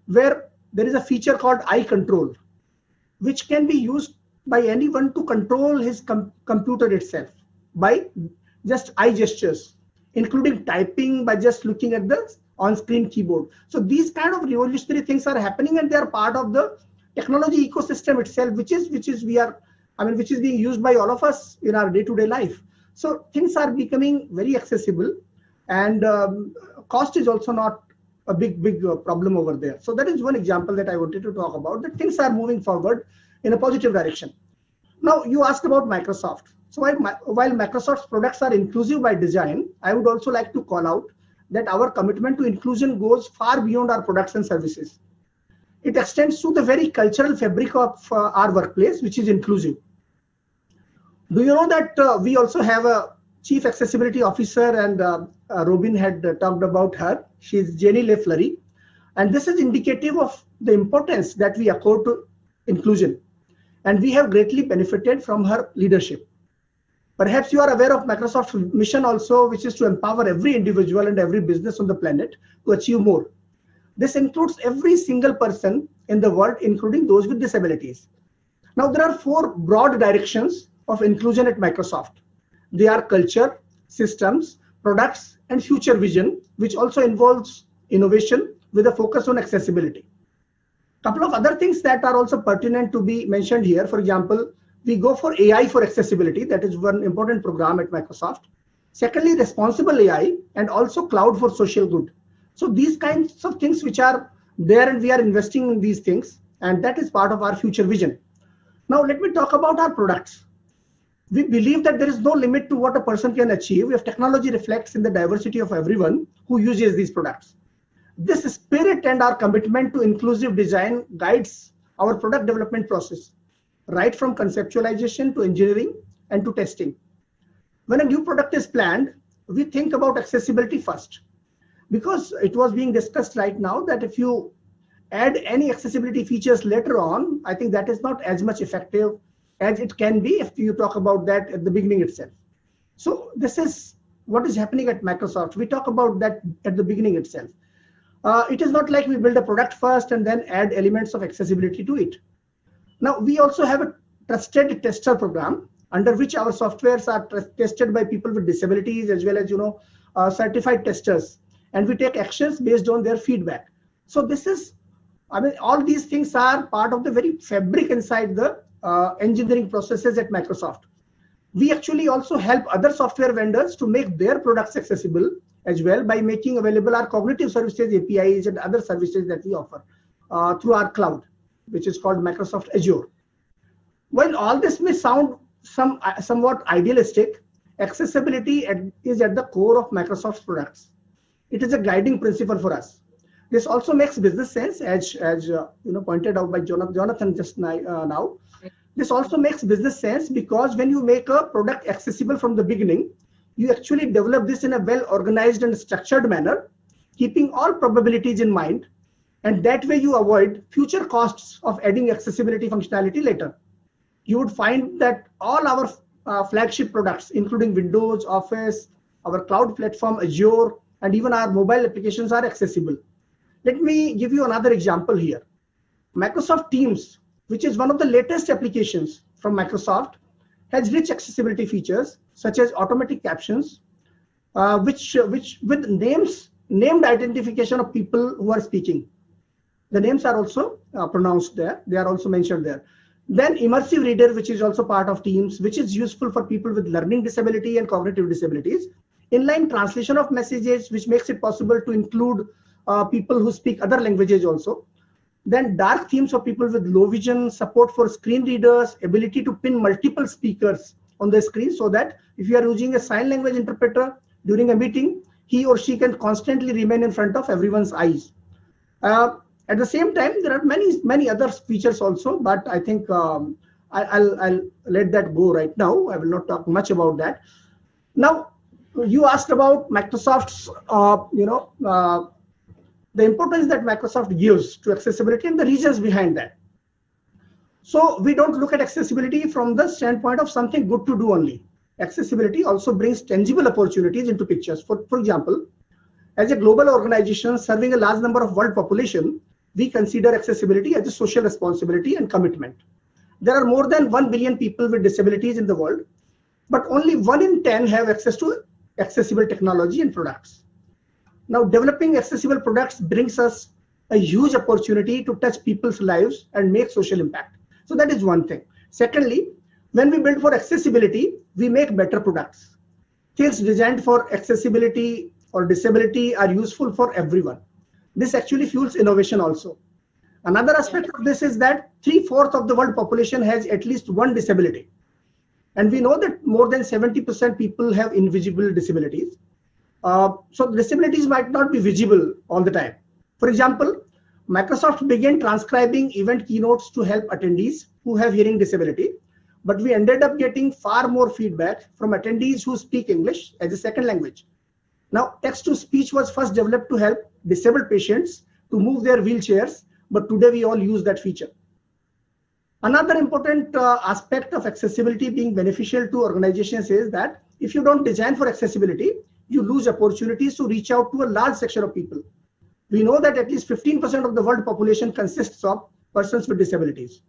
where there is a feature called eye control, which can be used by anyone to control his computer itself by just eye gestures, including typing by just looking at the on-screen keyboard. So these kind of revolutionary things are happening, and they are part of the technology ecosystem itself, which is being used by all of us in our day-to-day life. So things are becoming very accessible, and cost is also not a big problem over there. So that is one example that I wanted to talk about, that things are moving forward in a positive direction. Now, you asked about Microsoft. So while Microsoft's products are inclusive by design, I would also like to call out that our commitment to inclusion goes far beyond our products and services. It extends to the very cultural fabric of our workplace, which is inclusive. Do you know that we also have a Chief Accessibility Officer, and Robin had talked about her. She is Jenny LeFleury. And this is indicative of the importance that we accord to inclusion. And we have greatly benefited from her leadership. Perhaps you are aware of Microsoft's mission also, which is to empower every individual and every business on the planet to achieve more. This includes every single person in the world, including those with disabilities. Now, there are 4 broad directions of inclusion at Microsoft. They are culture, systems, products, and future vision, which also involves innovation with a focus on accessibility. A couple of other things that are also pertinent to be mentioned here. For example, we go for AI for accessibility. That is one important program at Microsoft. Secondly, responsible AI, and also cloud for social good. So these kinds of things which are there, and we are investing in these things, and that is part of our future vision. Now, let me talk about our products. We believe that there is no limit to what a person can achieve if technology reflects in the diversity of everyone who uses these products. This spirit and our commitment to inclusive design guides our product development process, right from conceptualization to engineering and to testing. When a new product is planned, we think about accessibility first, because it was being discussed right now that if you add any accessibility features later on, I think that is not as much effective as it can be if you talk about that at the beginning itself. So this is what is happening at Microsoft. We talk about that at the beginning itself. It is not like we build a product first and then add elements of accessibility to it. Now, we also have a trusted tester program under which our softwares are tested by people with disabilities as well as, certified testers. And we take actions based on their feedback. So this is, I mean, all these things are part of the very fabric inside the engineering processes at Microsoft. We actually also help other software vendors to make their products accessible as well by making available our cognitive services, APIs, and other services that we offer through our cloud, which is called Microsoft Azure. While all this may sound somewhat idealistic, accessibility is at the core of Microsoft's products. It is a guiding principle for us. This also makes business sense, as pointed out by Jonathan just now. This also makes business sense because when you make a product accessible from the beginning, you actually develop this in a well-organized and structured manner, keeping all probabilities in mind, and that way you avoid future costs of adding accessibility functionality later. You would find that all our flagship products, including Windows, Office, our cloud platform, Azure, and even our mobile applications are accessible. Let me give you another example here. Microsoft Teams, which is one of the latest applications from Microsoft, has rich accessibility features such as automatic captions, which with named identification of people who are speaking. The names are also pronounced there. They are also mentioned there. Then immersive reader, which is also part of Teams, which is useful for people with learning disability and cognitive disabilities. Inline translation of messages, which makes it possible to include people who speak other languages also. Then dark themes for people with low vision, support for screen readers, ability to pin multiple speakers on the screen so that if you are using a sign language interpreter during a meeting, he or she can constantly remain in front of everyone's eyes. At the same time, there are many other features also, but I think I'll let that go right now. I will not talk much about that. Now, you asked about Microsoft's, the importance that Microsoft gives to accessibility and the reasons behind that. So we don't look at accessibility from the standpoint of something good to do only. Accessibility also brings tangible opportunities into pictures. For example, as a global organization serving a large number of world population, we consider accessibility as a social responsibility and commitment. There are more than 1 billion people with disabilities in the world, but only 1 in 10 have access to accessible technology and products. Now, developing accessible products brings us a huge opportunity to touch people's lives and make social impact. So that is one thing. Secondly, when we build for accessibility, we make better products. Things designed for accessibility or disability are useful for everyone. This actually fuels innovation also. Another aspect of this is that 3/4 of the world population has at least one disability. And we know that more than 70% people have invisible disabilities. So disabilities might not be visible all the time. For example, Microsoft began transcribing event keynotes to help attendees who have hearing disability, but we ended up getting far more feedback from attendees who speak English as a second language. Now, text-to-speech was first developed to help disabled patients to move their wheelchairs, but today we all use that feature. Another important aspect of accessibility being beneficial to organizations is that if you don't design for accessibility, you lose opportunities to reach out to a large section of people. We know that at least 15% of the world population consists of persons with disabilities.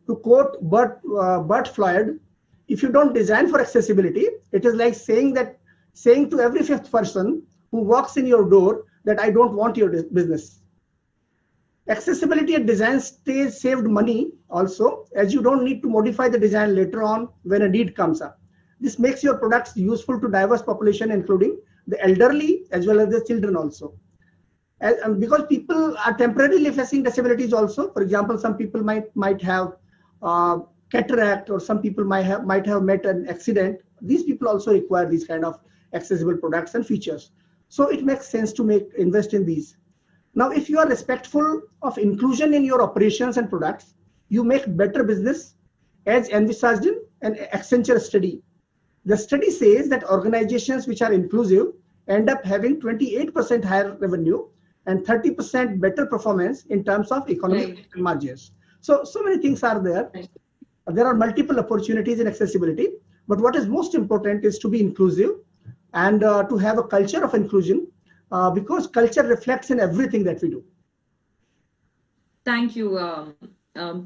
To quote Bert Floyd, if you don't design for accessibility, it is like saying to every 5th person who walks in your door that I don't want your business. Accessibility at design stage saved money also, as you don't need to modify the design later on when a need comes up. This makes your products useful to diverse population, including the elderly as well as the children also. Because people are temporarily facing disabilities also. For example, some people might have cataract, or some people might have met an accident. These people also require these kind of accessible products and features. So it makes sense to invest in these. Now, if you are respectful of inclusion in your operations and products, you make better business, as envisaged in an Accenture study. The study says that organizations which are inclusive end up having 28% higher revenue and 30% better performance in terms of economic margins. So many things are there. There are multiple opportunities in accessibility, but what is most important is to be inclusive and to have a culture of inclusion, because culture reflects in everything that we do. Thank you.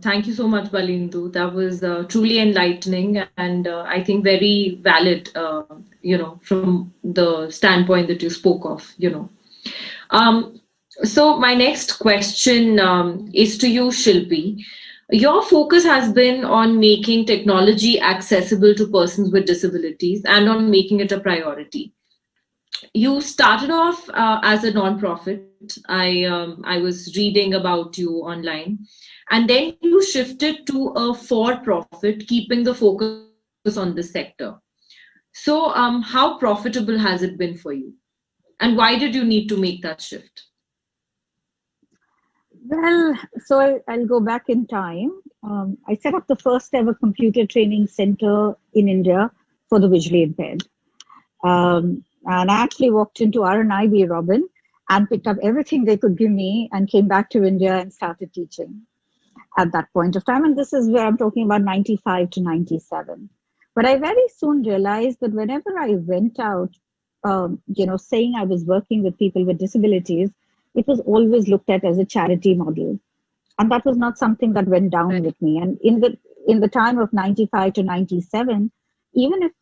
Thank you so much, Balindu. That was truly enlightening and I think very valid, from the standpoint that you spoke of, So my next question is to you, Shilpi. Your focus has been on making technology accessible to persons with disabilities and on making it a priority. You started off as a nonprofit. I was reading about you online, and then you shifted to a for-profit, keeping the focus on this sector. So, how profitable has it been for you, and why did you need to make that shift? Well, so I'll go back in time. I set up the first ever computer training center in India for the visually impaired. And I actually walked into RNIB, Robin, and picked up everything they could give me and came back to India and started teaching at that point of time. And this is where I'm talking about 95 to 97. But I very soon realized that whenever I went out, saying I was working with people with disabilities, it was always looked at as a charity model. And that was not something that went down with me. And in the time of 95 to 97, even if,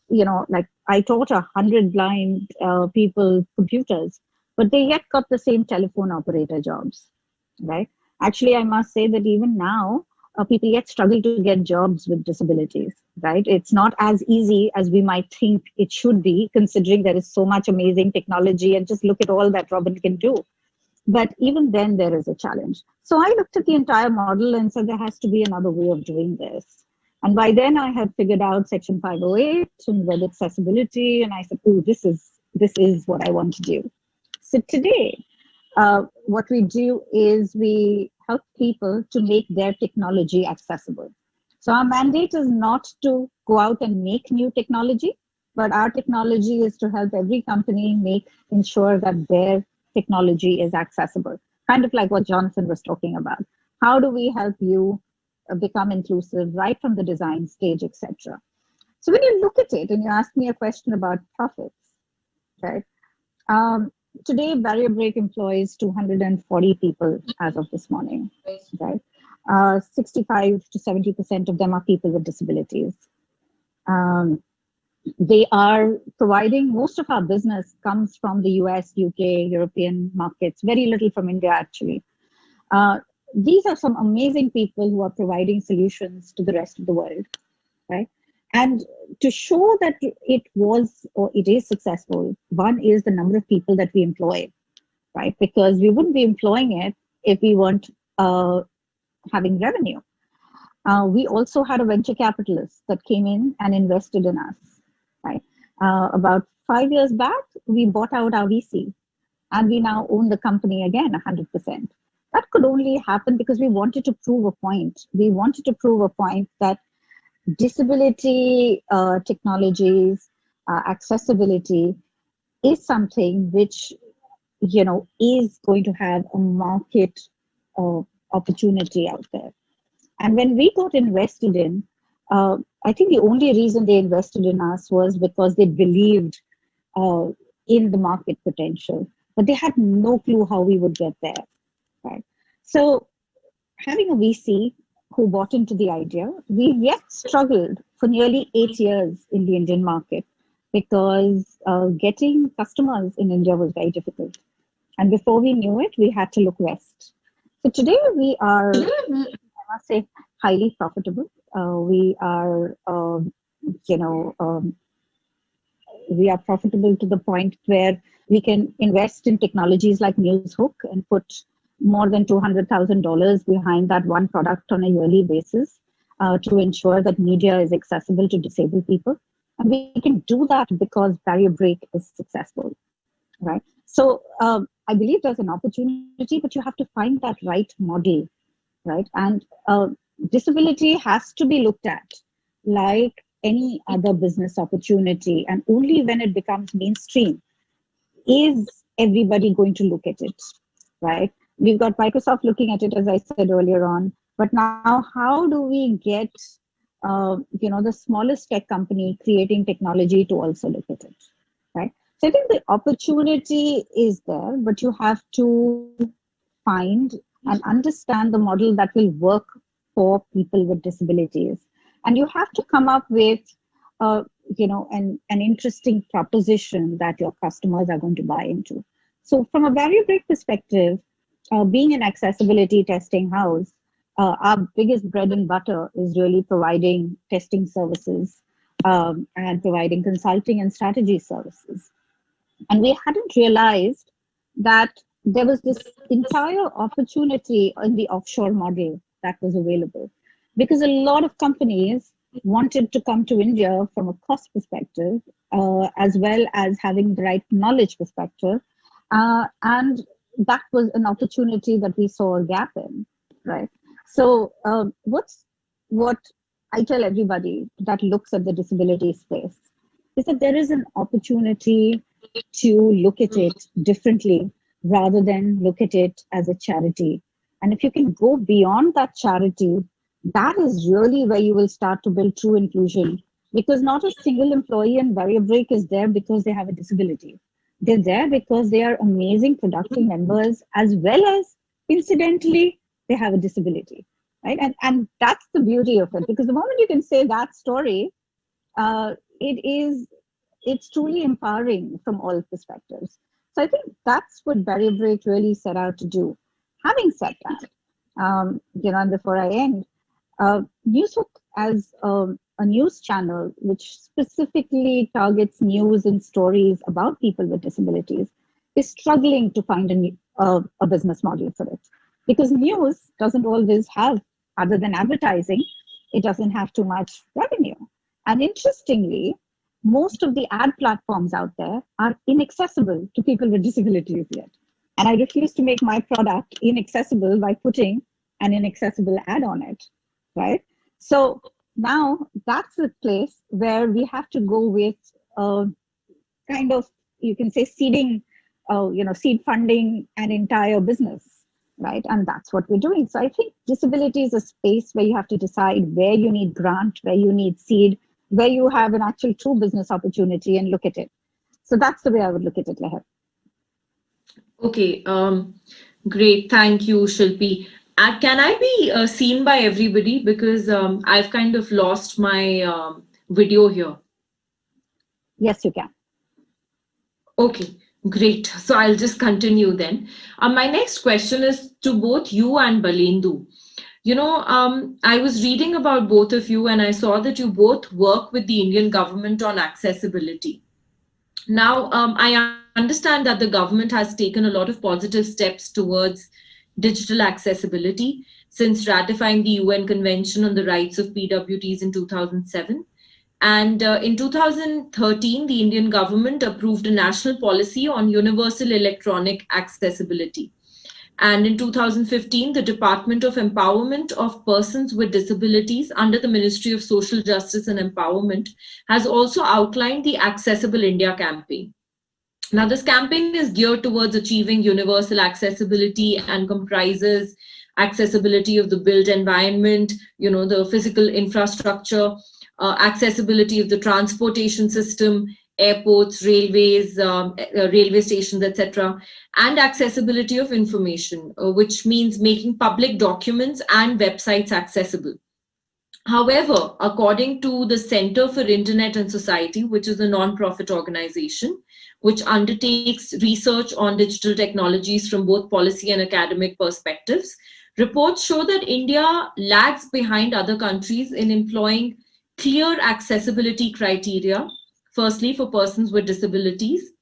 like I taught 100 blind people computers, but they yet got the same telephone operator jobs, right? Actually, I must say that even now, people yet struggle to get jobs with disabilities, right? It's not as easy as we might think it should be, considering there is so much amazing technology and just look at all that Robin can do. But even then, there is a challenge. So I looked at the entire model and said, there has to be another way of doing this. And by then I had figured out Section 508 and web accessibility. And I said, oh, this is what I want to do. So today, what we do is we help people to make their technology accessible. So our mandate is not to go out and make new technology, but our technology is to help every company ensure that their technology is accessible. Kind of like what Jonathan was talking about. How do we help you become inclusive right from the design stage, etc. So when you look at it and you ask me a question about profits, right? Today, Barrier Break employs 240 people as of this morning, right? 65 to 70% of them are people with disabilities. They are providing, most of our business comes from the US, UK, European markets, very little from India actually. These are some amazing people who are providing solutions to the rest of the world, right? And to show that it was or it is successful, one is the number of people that we employ, right? Because we wouldn't be employing it if we weren't having revenue. We also had a venture capitalist that came in and invested in us, right? About 5 years back, we bought out our VC and we now own the company again 100%. That could only happen because we wanted to prove a point. We wanted to prove a point that disability technologies, accessibility is something which, is going to have a market opportunity out there. And when we got invested in, I think the only reason they invested in us was because they believed in the market potential, but they had no clue how we would get there. Right. So having a VC who bought into the idea, we yet struggled for nearly 8 years in the Indian market because getting customers in India was very difficult. And before we knew it, we had to look west. So today we are, I must say, highly profitable. We are, we are profitable to the point where we can invest in technologies like Newshook and put more than $200,000 behind that one product on a yearly basis to ensure that media is accessible to disabled people. And we can do that because Barrier Break is successful, right? So I I believe there's an opportunity, but you have to find that right model, right? And disability has to be looked at like any other business opportunity, and only when it becomes mainstream is everybody going to look at it, right? We've got Microsoft looking at it, as I said earlier on, but now how do we get the smallest tech company creating technology to also look at it, right? So I think the opportunity is there, but you have to find and understand the model that will work for people with disabilities. And you have to come up with an interesting proposition that your customers are going to buy into. So from a barrier break perspective, being an accessibility testing house, our biggest bread and butter is really providing testing services and providing consulting and strategy services. And we hadn't realized that there was this entire opportunity in the offshore model that was available, because a lot of companies wanted to come to India from a cost perspective, as well as having the right knowledge perspective. And that was an opportunity that we saw a gap in, right? So what I tell everybody that looks at the disability space is that there is an opportunity to look at it differently rather than look at it as a charity. And if you can go beyond that charity, that is really where you will start to build true inclusion, because not a single employee in Barrier Break is there because they have a disability. They're there because they are amazing, productive members, as well as, incidentally, they have a disability, right? And that's the beauty of it, because the moment you can say that story, it's truly empowering from all perspectives. So I think that's what Barrier Break really set out to do. Having said that, and before I end, Newshook as a news channel which specifically targets news and stories about people with disabilities is struggling to find a business model for it, because news doesn't always have, other than advertising, it doesn't have too much revenue. And interestingly, most of the ad platforms out there are inaccessible to people with disabilities yet. And I refuse to make my product inaccessible by putting an inaccessible ad on it, right? So now that's a place where we have to go with kind of, you can say, seeding, seed funding an entire business, right? And that's what we're doing. So I think disability is a space where you have to decide where you need grant, where you need seed, where you have an actual true business opportunity, and look at it. So that's the way I would look at it, Leher. Okay, great. Thank you, Shilpi. Can I be seen by everybody? Because I've kind of lost my video here. Yes, you can. Okay, great. So I'll just continue then. My next question is to both you and Balendu. I was reading about both of you, and I saw that you both work with the Indian government on accessibility. Now, I understand that the government has taken a lot of positive steps towards digital accessibility since ratifying the UN Convention on the Rights of PWDs in 2007. And in 2013, the Indian government approved a national policy on universal electronic accessibility. And in 2015, the Department of Empowerment of Persons with Disabilities under the Ministry of Social Justice and Empowerment has also outlined the Accessible India campaign. Now, this campaign is geared towards achieving universal accessibility and comprises accessibility of the built environment, the physical infrastructure, accessibility of the transportation system, airports, railways, railway stations, etc., and accessibility of information, which means making public documents and websites accessible. However, according to the Center for Internet and Society, which is a non-profit organization, which undertakes research on digital technologies from both policy and academic perspectives, reports show that India lags behind other countries in employing clear accessibility criteria, firstly for persons with disabilities,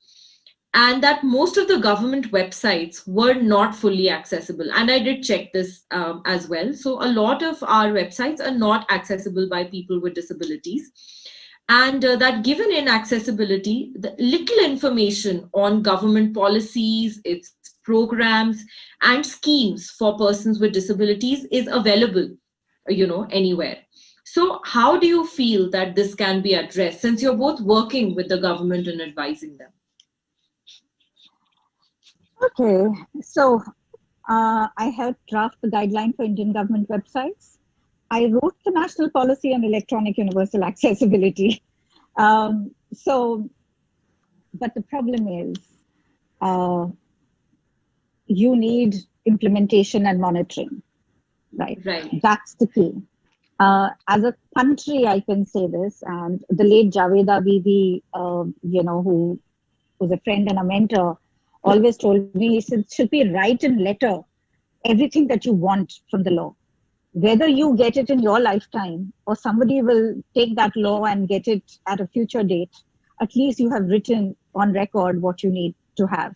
and that most of the government websites were not fully accessible. And I did check this as well. So a lot of our websites are not accessible by people with disabilities. And that given inaccessibility, the little information on government policies, its programs, and schemes for persons with disabilities is available, anywhere. So how do you feel that this can be addressed, since you're both working with the government and advising them? Okay, so I helped draft the guideline for Indian government websites. I wrote the national policy on electronic universal accessibility. But the problem is, you need implementation and monitoring, right? Right. That's the key. As a country, I can say this, and the late Javeda Bibi, who was a friend and a mentor, always told me, he said, should be write in letter everything that you want from the law. Whether you get it in your lifetime or somebody will take that law and get it at a future date, at least you have written on record what you need to have.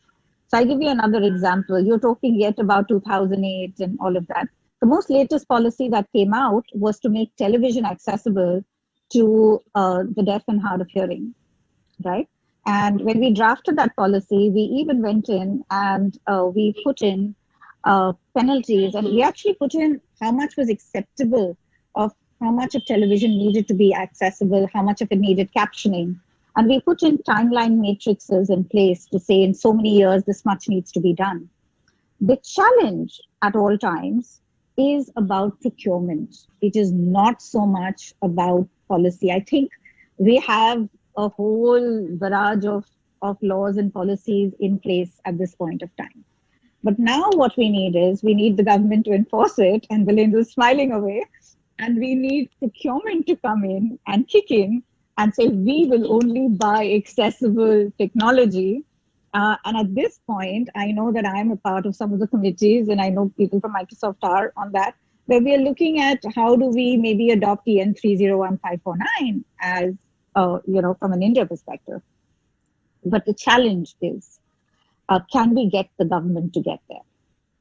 So I give you another example. You're talking yet about 2008 and all of that. The most latest policy that came out was to make television accessible to the deaf and hard of hearing, right? And when we drafted that policy, we even went in and we put in penalties, and we actually put in how much was acceptable of how much of television needed to be accessible, how much of it needed captioning. And we put in timeline matrices in place to say in so many years, this much needs to be done. The challenge at all times is about procurement. It is not so much about policy. I think we have a whole barrage of laws and policies in place at this point of time. But now what we need is, we need the government to enforce it, and Belinda's smiling away, and we need procurement to come in and kick in and say, we will only buy accessible technology. And at this point, I know that I'm a part of some of the committees, and I know people from Microsoft are on that, where we are looking at how do we maybe adopt EN 301549 as, from an India perspective. But the challenge is, can we get the government to get there?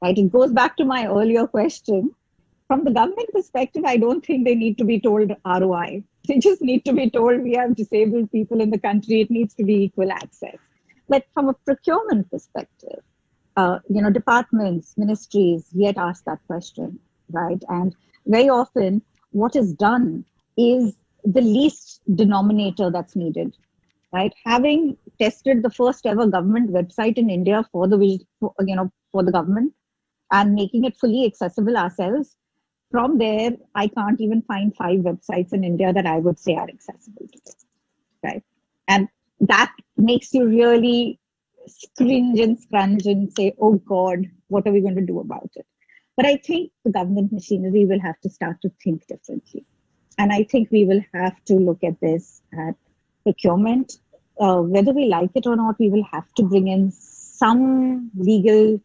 Right? It goes back to my earlier question. From the government perspective, I don't think they need to be told ROI. They just need to be told, we have disabled people in the country, it needs to be equal access. But from a procurement perspective, departments, ministries yet ask that question, right? And very often what is done is the least denominator that's needed, right? Having tested the first ever government website in India for the government and making it fully accessible ourselves, from there, I can't even find 5 websites in India that I would say are accessible today, right? And that makes you really cringe and scrunch and say, oh God, what are we going to do about it? But I think the government machinery will have to start to think differently. And I think we will have to look at this at procurement. Whether we like it or not, we will have to bring in some legal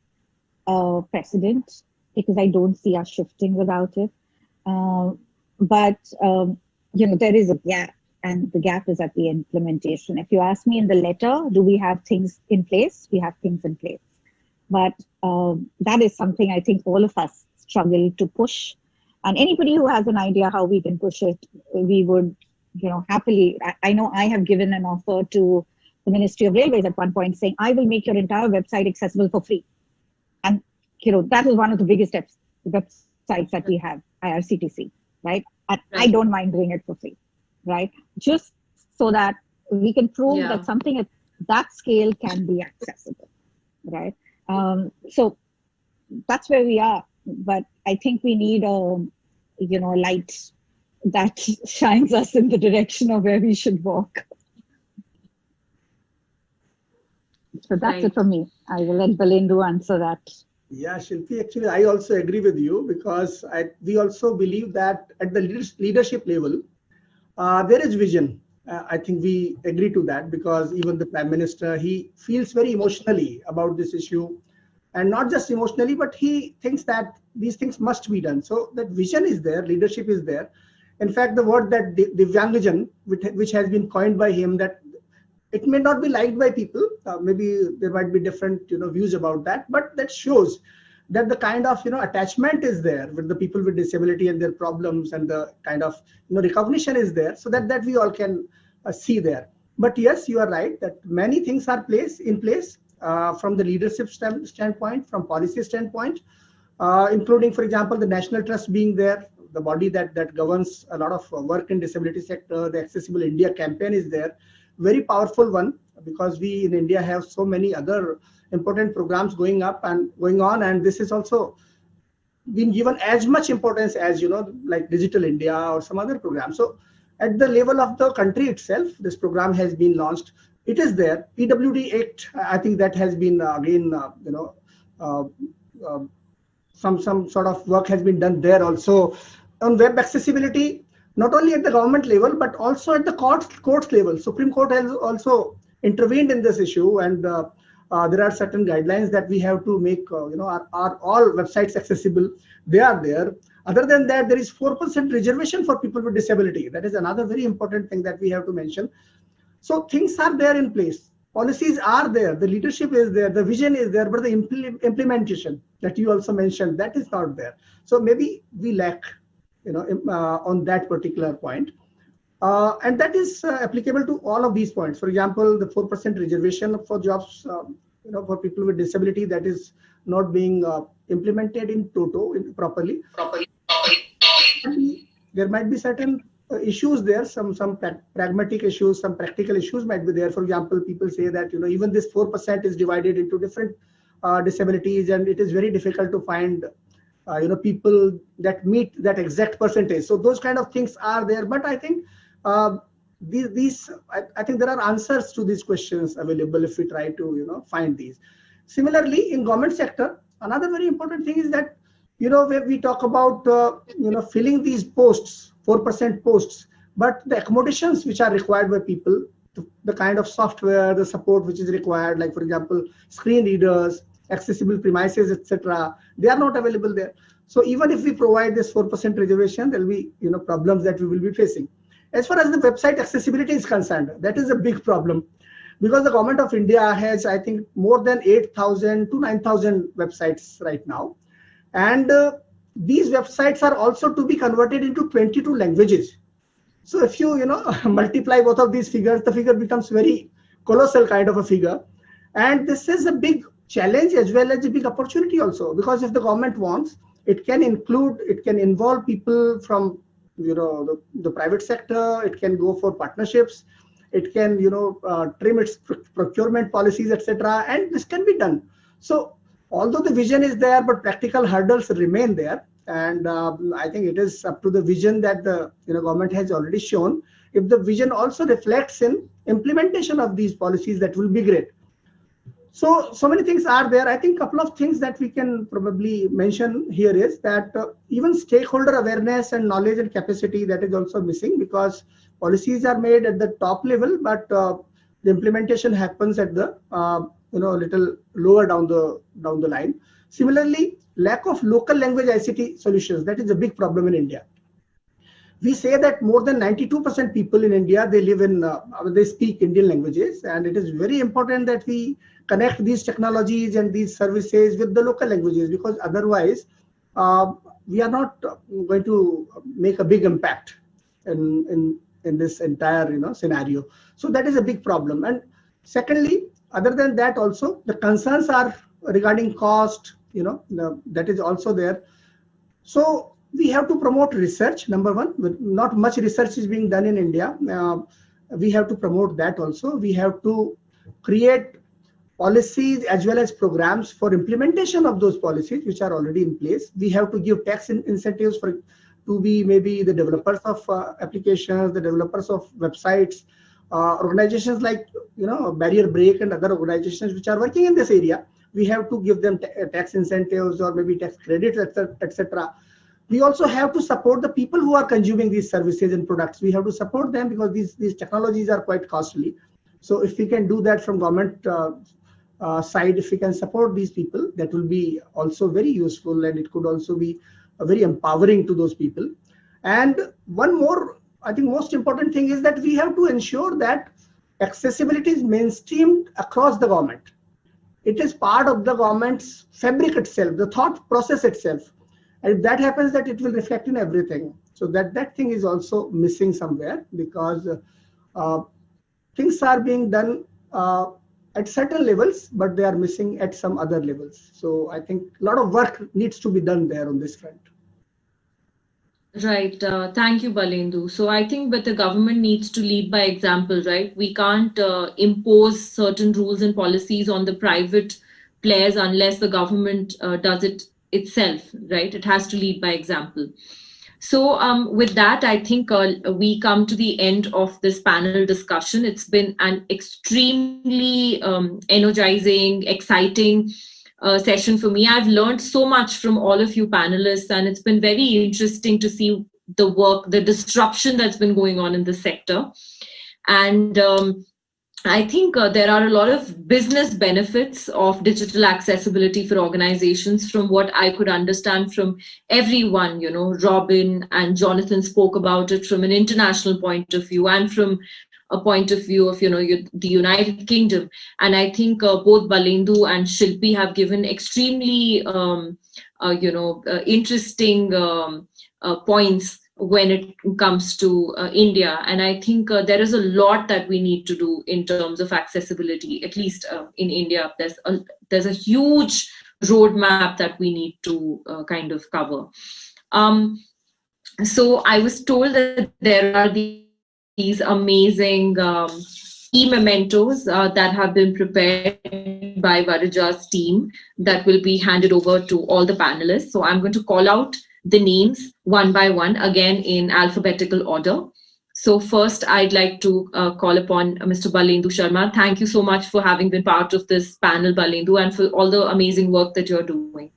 precedent, because I don't see us shifting without it. But there is a gap, and the gap is at the implementation. If you ask me in the letter, do we have things in place? We have things in place. But that is something I think all of us struggle to push. And anybody who has an idea how we can push it, we would, happily. I know I have given an offer to the Ministry of Railways at one point saying, I will make your entire website accessible for free. And, that is one of the biggest websites that we have, IRCTC, right? And I don't mind doing it for free, right? Just so that we can prove that something at that scale can be accessible, right? So that's where we are. But I think we need a light that shines us in the direction of where we should walk. So that's it for me. I will let Belinda answer that. Yeah, Shilpi, actually, I also agree with you, because we also believe that at the leadership level, there is vision. I think we agree to that, because even the Prime Minister, he feels very emotionally about this issue. And not just emotionally, but he thinks that these things must be done. So that vision is there, leadership is there. In fact, the word that Divyangajan, which has been coined by him, that it may not be liked by people. Maybe there might be different views about that, but that shows that the kind of attachment is there with the people with disability and their problems, and the kind of recognition is there, so that we all can see there. But yes, you are right that many things are in place. from the leadership standpoint, from policy standpoint, including, for example, the National Trust being there, the body that governs a lot of work in disability sector. The Accessible India campaign is there, very powerful one, because we in India have so many other important programs going on, and this is also been given as much importance as, like Digital India or some other program. So at the level of the country itself, this program has been launched. It is there. PWD Act, I think that has been again, some sort of work has been done there also on web accessibility, not only at the government level but also at the courts level. Supreme Court has also intervened in this issue, and there are certain guidelines that we have to make. Are all websites accessible? They are there. Other than that, there is 4% reservation for people with disability. That is another very important thing that we have to mention. So things are there in place. Policies are there. The leadership is there. The vision is there, but the implementation that you also mentioned, that is not there. So maybe we lack, on that particular point. And that is applicable to all of these points. For example, the 4% reservation for jobs, for people with disability, that is not being implemented in toto properly. There might be certain issues there, some pragmatic issues, some practical issues might be there. For example, people say that, even this 4% is divided into different disabilities, and it is very difficult to find, people that meet that exact percentage. So those kind of things are there. But I think I think there are answers to these questions available if we try to, find these. Similarly, in government sector, another very important thing is that, where we talk about, filling these posts, 4% posts, but the accommodations which are required by people, the kind of software, the support which is required, like, for example, screen readers, accessible premises, etc., they are not available there. So even if we provide this 4% reservation, there will be, problems that we will be facing. As far as the website accessibility is concerned, that is a big problem, because the government of India has, I think, more than 8,000 to 9,000 websites right now. And these websites are also to be converted into 22 languages. So if you, multiply both of these figures, the figure becomes very colossal kind of a figure. And this is a big challenge as well as a big opportunity also, because if the government wants, it can involve people from, the private sector. It can go for partnerships. It can, trim its procurement policies, etc. And this can be done. So although the vision is there, but practical hurdles remain there. And I think it is up to the vision that the government has already shown. If the vision also reflects in implementation of these policies, that will be great. So many things are there. I think a couple of things that we can probably mention here is that even stakeholder awareness and knowledge and capacity, that is also missing, because policies are made at the top level, but the implementation happens at the little lower down the line. Similarly, lack of local language ICT solutions, that is a big problem in India. We say that more than 92% people in India, they speak Indian languages, and it is very important that we connect these technologies and these services with the local languages, because otherwise we are not going to make a big impact in this entire scenario. So that is a big problem. And secondly, other than that, also the concerns are regarding cost, that is also there. So we have to promote research, number one. Not much research is being done in India. We have to promote that also. We have to create policies as well as programs for implementation of those policies which are already in place. We have to give tax incentives to be maybe the developers of applications, the developers of websites, organizations like Barrier Break and other organizations which are working in this area. We have to give them tax incentives or maybe tax credits, etc. We also have to support the people who are consuming these services and products. We have to support them because these technologies are quite costly. So if we can do that from government side, if we can support these people, that will be also very useful, and it could also be very empowering to those people. And one more, I think most important thing is that we have to ensure that accessibility is mainstreamed across the government. It is part of the government's fabric itself, the thought process itself. And if that happens, that it will reflect in everything. So that thing is also missing somewhere, because things are being done at certain levels, but they are missing at some other levels. So I think a lot of work needs to be done there on this front. Right. Thank you, Balendu. So I think, but the government needs to lead by example, right? We can't impose certain rules and policies on the private players unless the government does it itself, right? It has to lead by example. So with that, I think we come to the end of this panel discussion. It's been an extremely energizing, exciting session for me. I've learned so much from all of you panelists, and it's been very interesting to see the work, the disruption that's been going on in the sector. And I think there are a lot of business benefits of digital accessibility for organizations from what I could understand from everyone. You know, Robin and Jonathan spoke about it from an international point of view and from a point of view of, the United Kingdom. And I think both Balendu and Shilpi have given extremely, interesting points when it comes to India. And I think there is a lot that we need to do in terms of accessibility, at least in India. There's a huge roadmap that we need to kind of cover. So I was told that there are these amazing e-mementos that have been prepared by Varaja's team that will be handed over to all the panelists. So I'm going to call out the names one by one, again in alphabetical order. So first, I'd like to call upon Mr. Balendu Sharma. Thank you so much for having been part of this panel, Balendu, and for all the amazing work that you're doing.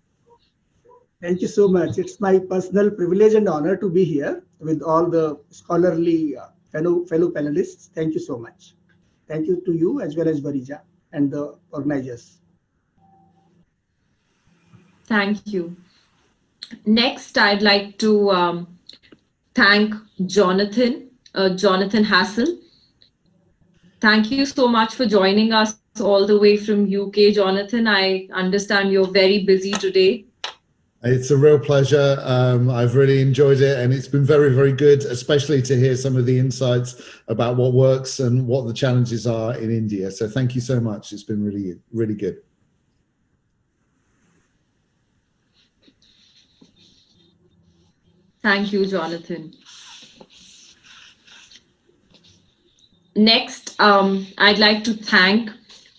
Thank you so much. It's my personal privilege and honor to be here with all the scholarly fellow panelists. Thank you so much. Thank you to you as well as Varija and the organizers. Thank you. Next, I'd like to thank Jonathan Hassel. Thank you so much for joining us all the way from UK, Jonathan. I understand you're very busy today. It's a real pleasure. I've really enjoyed it, and it's been very, very good, especially to hear some of the insights about what works and what the challenges are in India. So thank you so much. It's been really, really good. Thank you, Jonathan. Next, I'd like to thank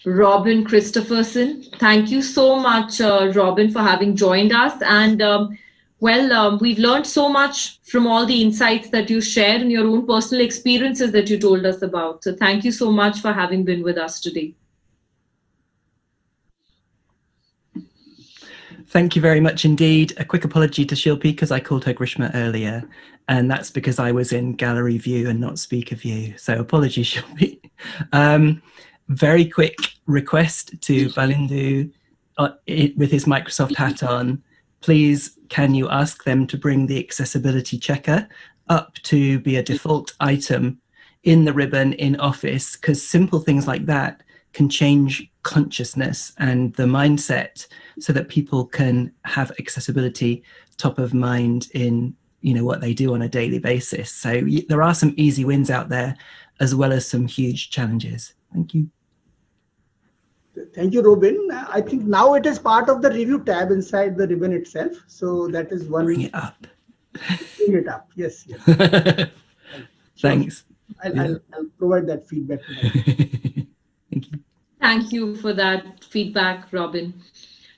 Robin Christopherson. Thank you so much, Robin, for having joined us. And we've learned so much from all the insights that you shared and your own personal experiences that you told us about. So thank you so much for having been with us today. Thank you very much indeed. A quick apology to Shilpi because I called her Grishma earlier, and that's because I was in gallery view and not speaker view. So apologies, Shilpi. Very quick request to Balendu with his Microsoft hat on. Please, can you ask them to bring the accessibility checker up to be a default item in the ribbon in Office? Because simple things like that can change consciousness and the mindset so that people can have accessibility top of mind in what they do on a daily basis. So there are some easy wins out there as well as some huge challenges. Thank you. Thank you, Robin. I think now it is part of the review tab inside the ribbon itself. So that is one. Bring it up. Bring it up. Yes. Thanks. I'll provide that feedback. Thank you. Thank you for that feedback, Robin.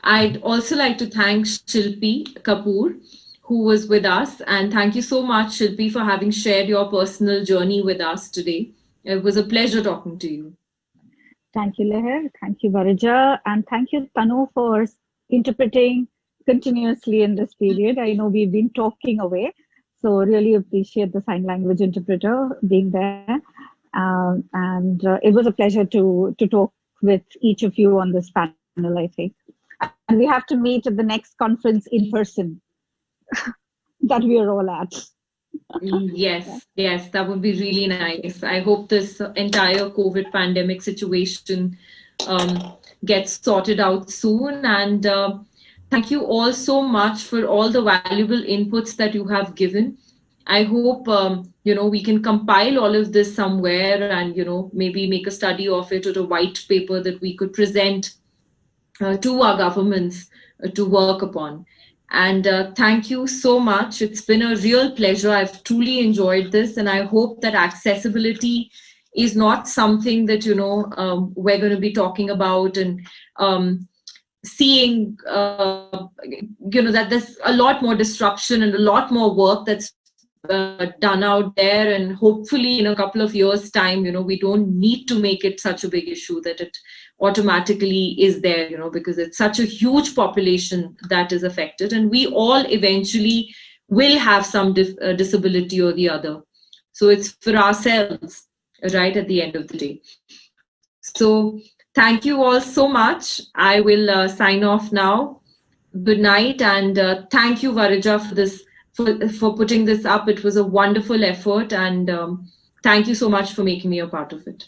I'd also like to thank Shilpi Kapoor, who was with us. And thank you so much, Shilpi, for having shared your personal journey with us today. It was a pleasure talking to you. Thank you, Leher. Thank you, Varija. And thank you, Tanu, for interpreting continuously in this period. I know we've been talking away, so really appreciate the sign language interpreter being there. And it was a pleasure to talk with each of you on this panel, I think. And we have to meet at the next conference in person that we are all at. Yes, that would be really nice. I hope this entire COVID pandemic situation gets sorted out soon. And thank you all so much for all the valuable inputs that you have given. I hope, we can compile all of this somewhere and, maybe make a study of it or a white paper that we could present to our governments to work upon. And thank you so much. It's been a real pleasure. I've truly enjoyed this, and I hope that accessibility is not something that, we're going to be talking about and seeing, that there's a lot more disruption and a lot more work that's done out there. And hopefully in a couple of years' time, we don't need to make it such a big issue that it automatically is there, because it's such a huge population that is affected. And we all eventually will have some disability or the other. So it's for ourselves, right, at the end of the day. So thank you all so much. I will sign off now. Good night. And thank you, Varija, for this, for putting this up. It was a wonderful effort. And thank you so much for making me a part of it.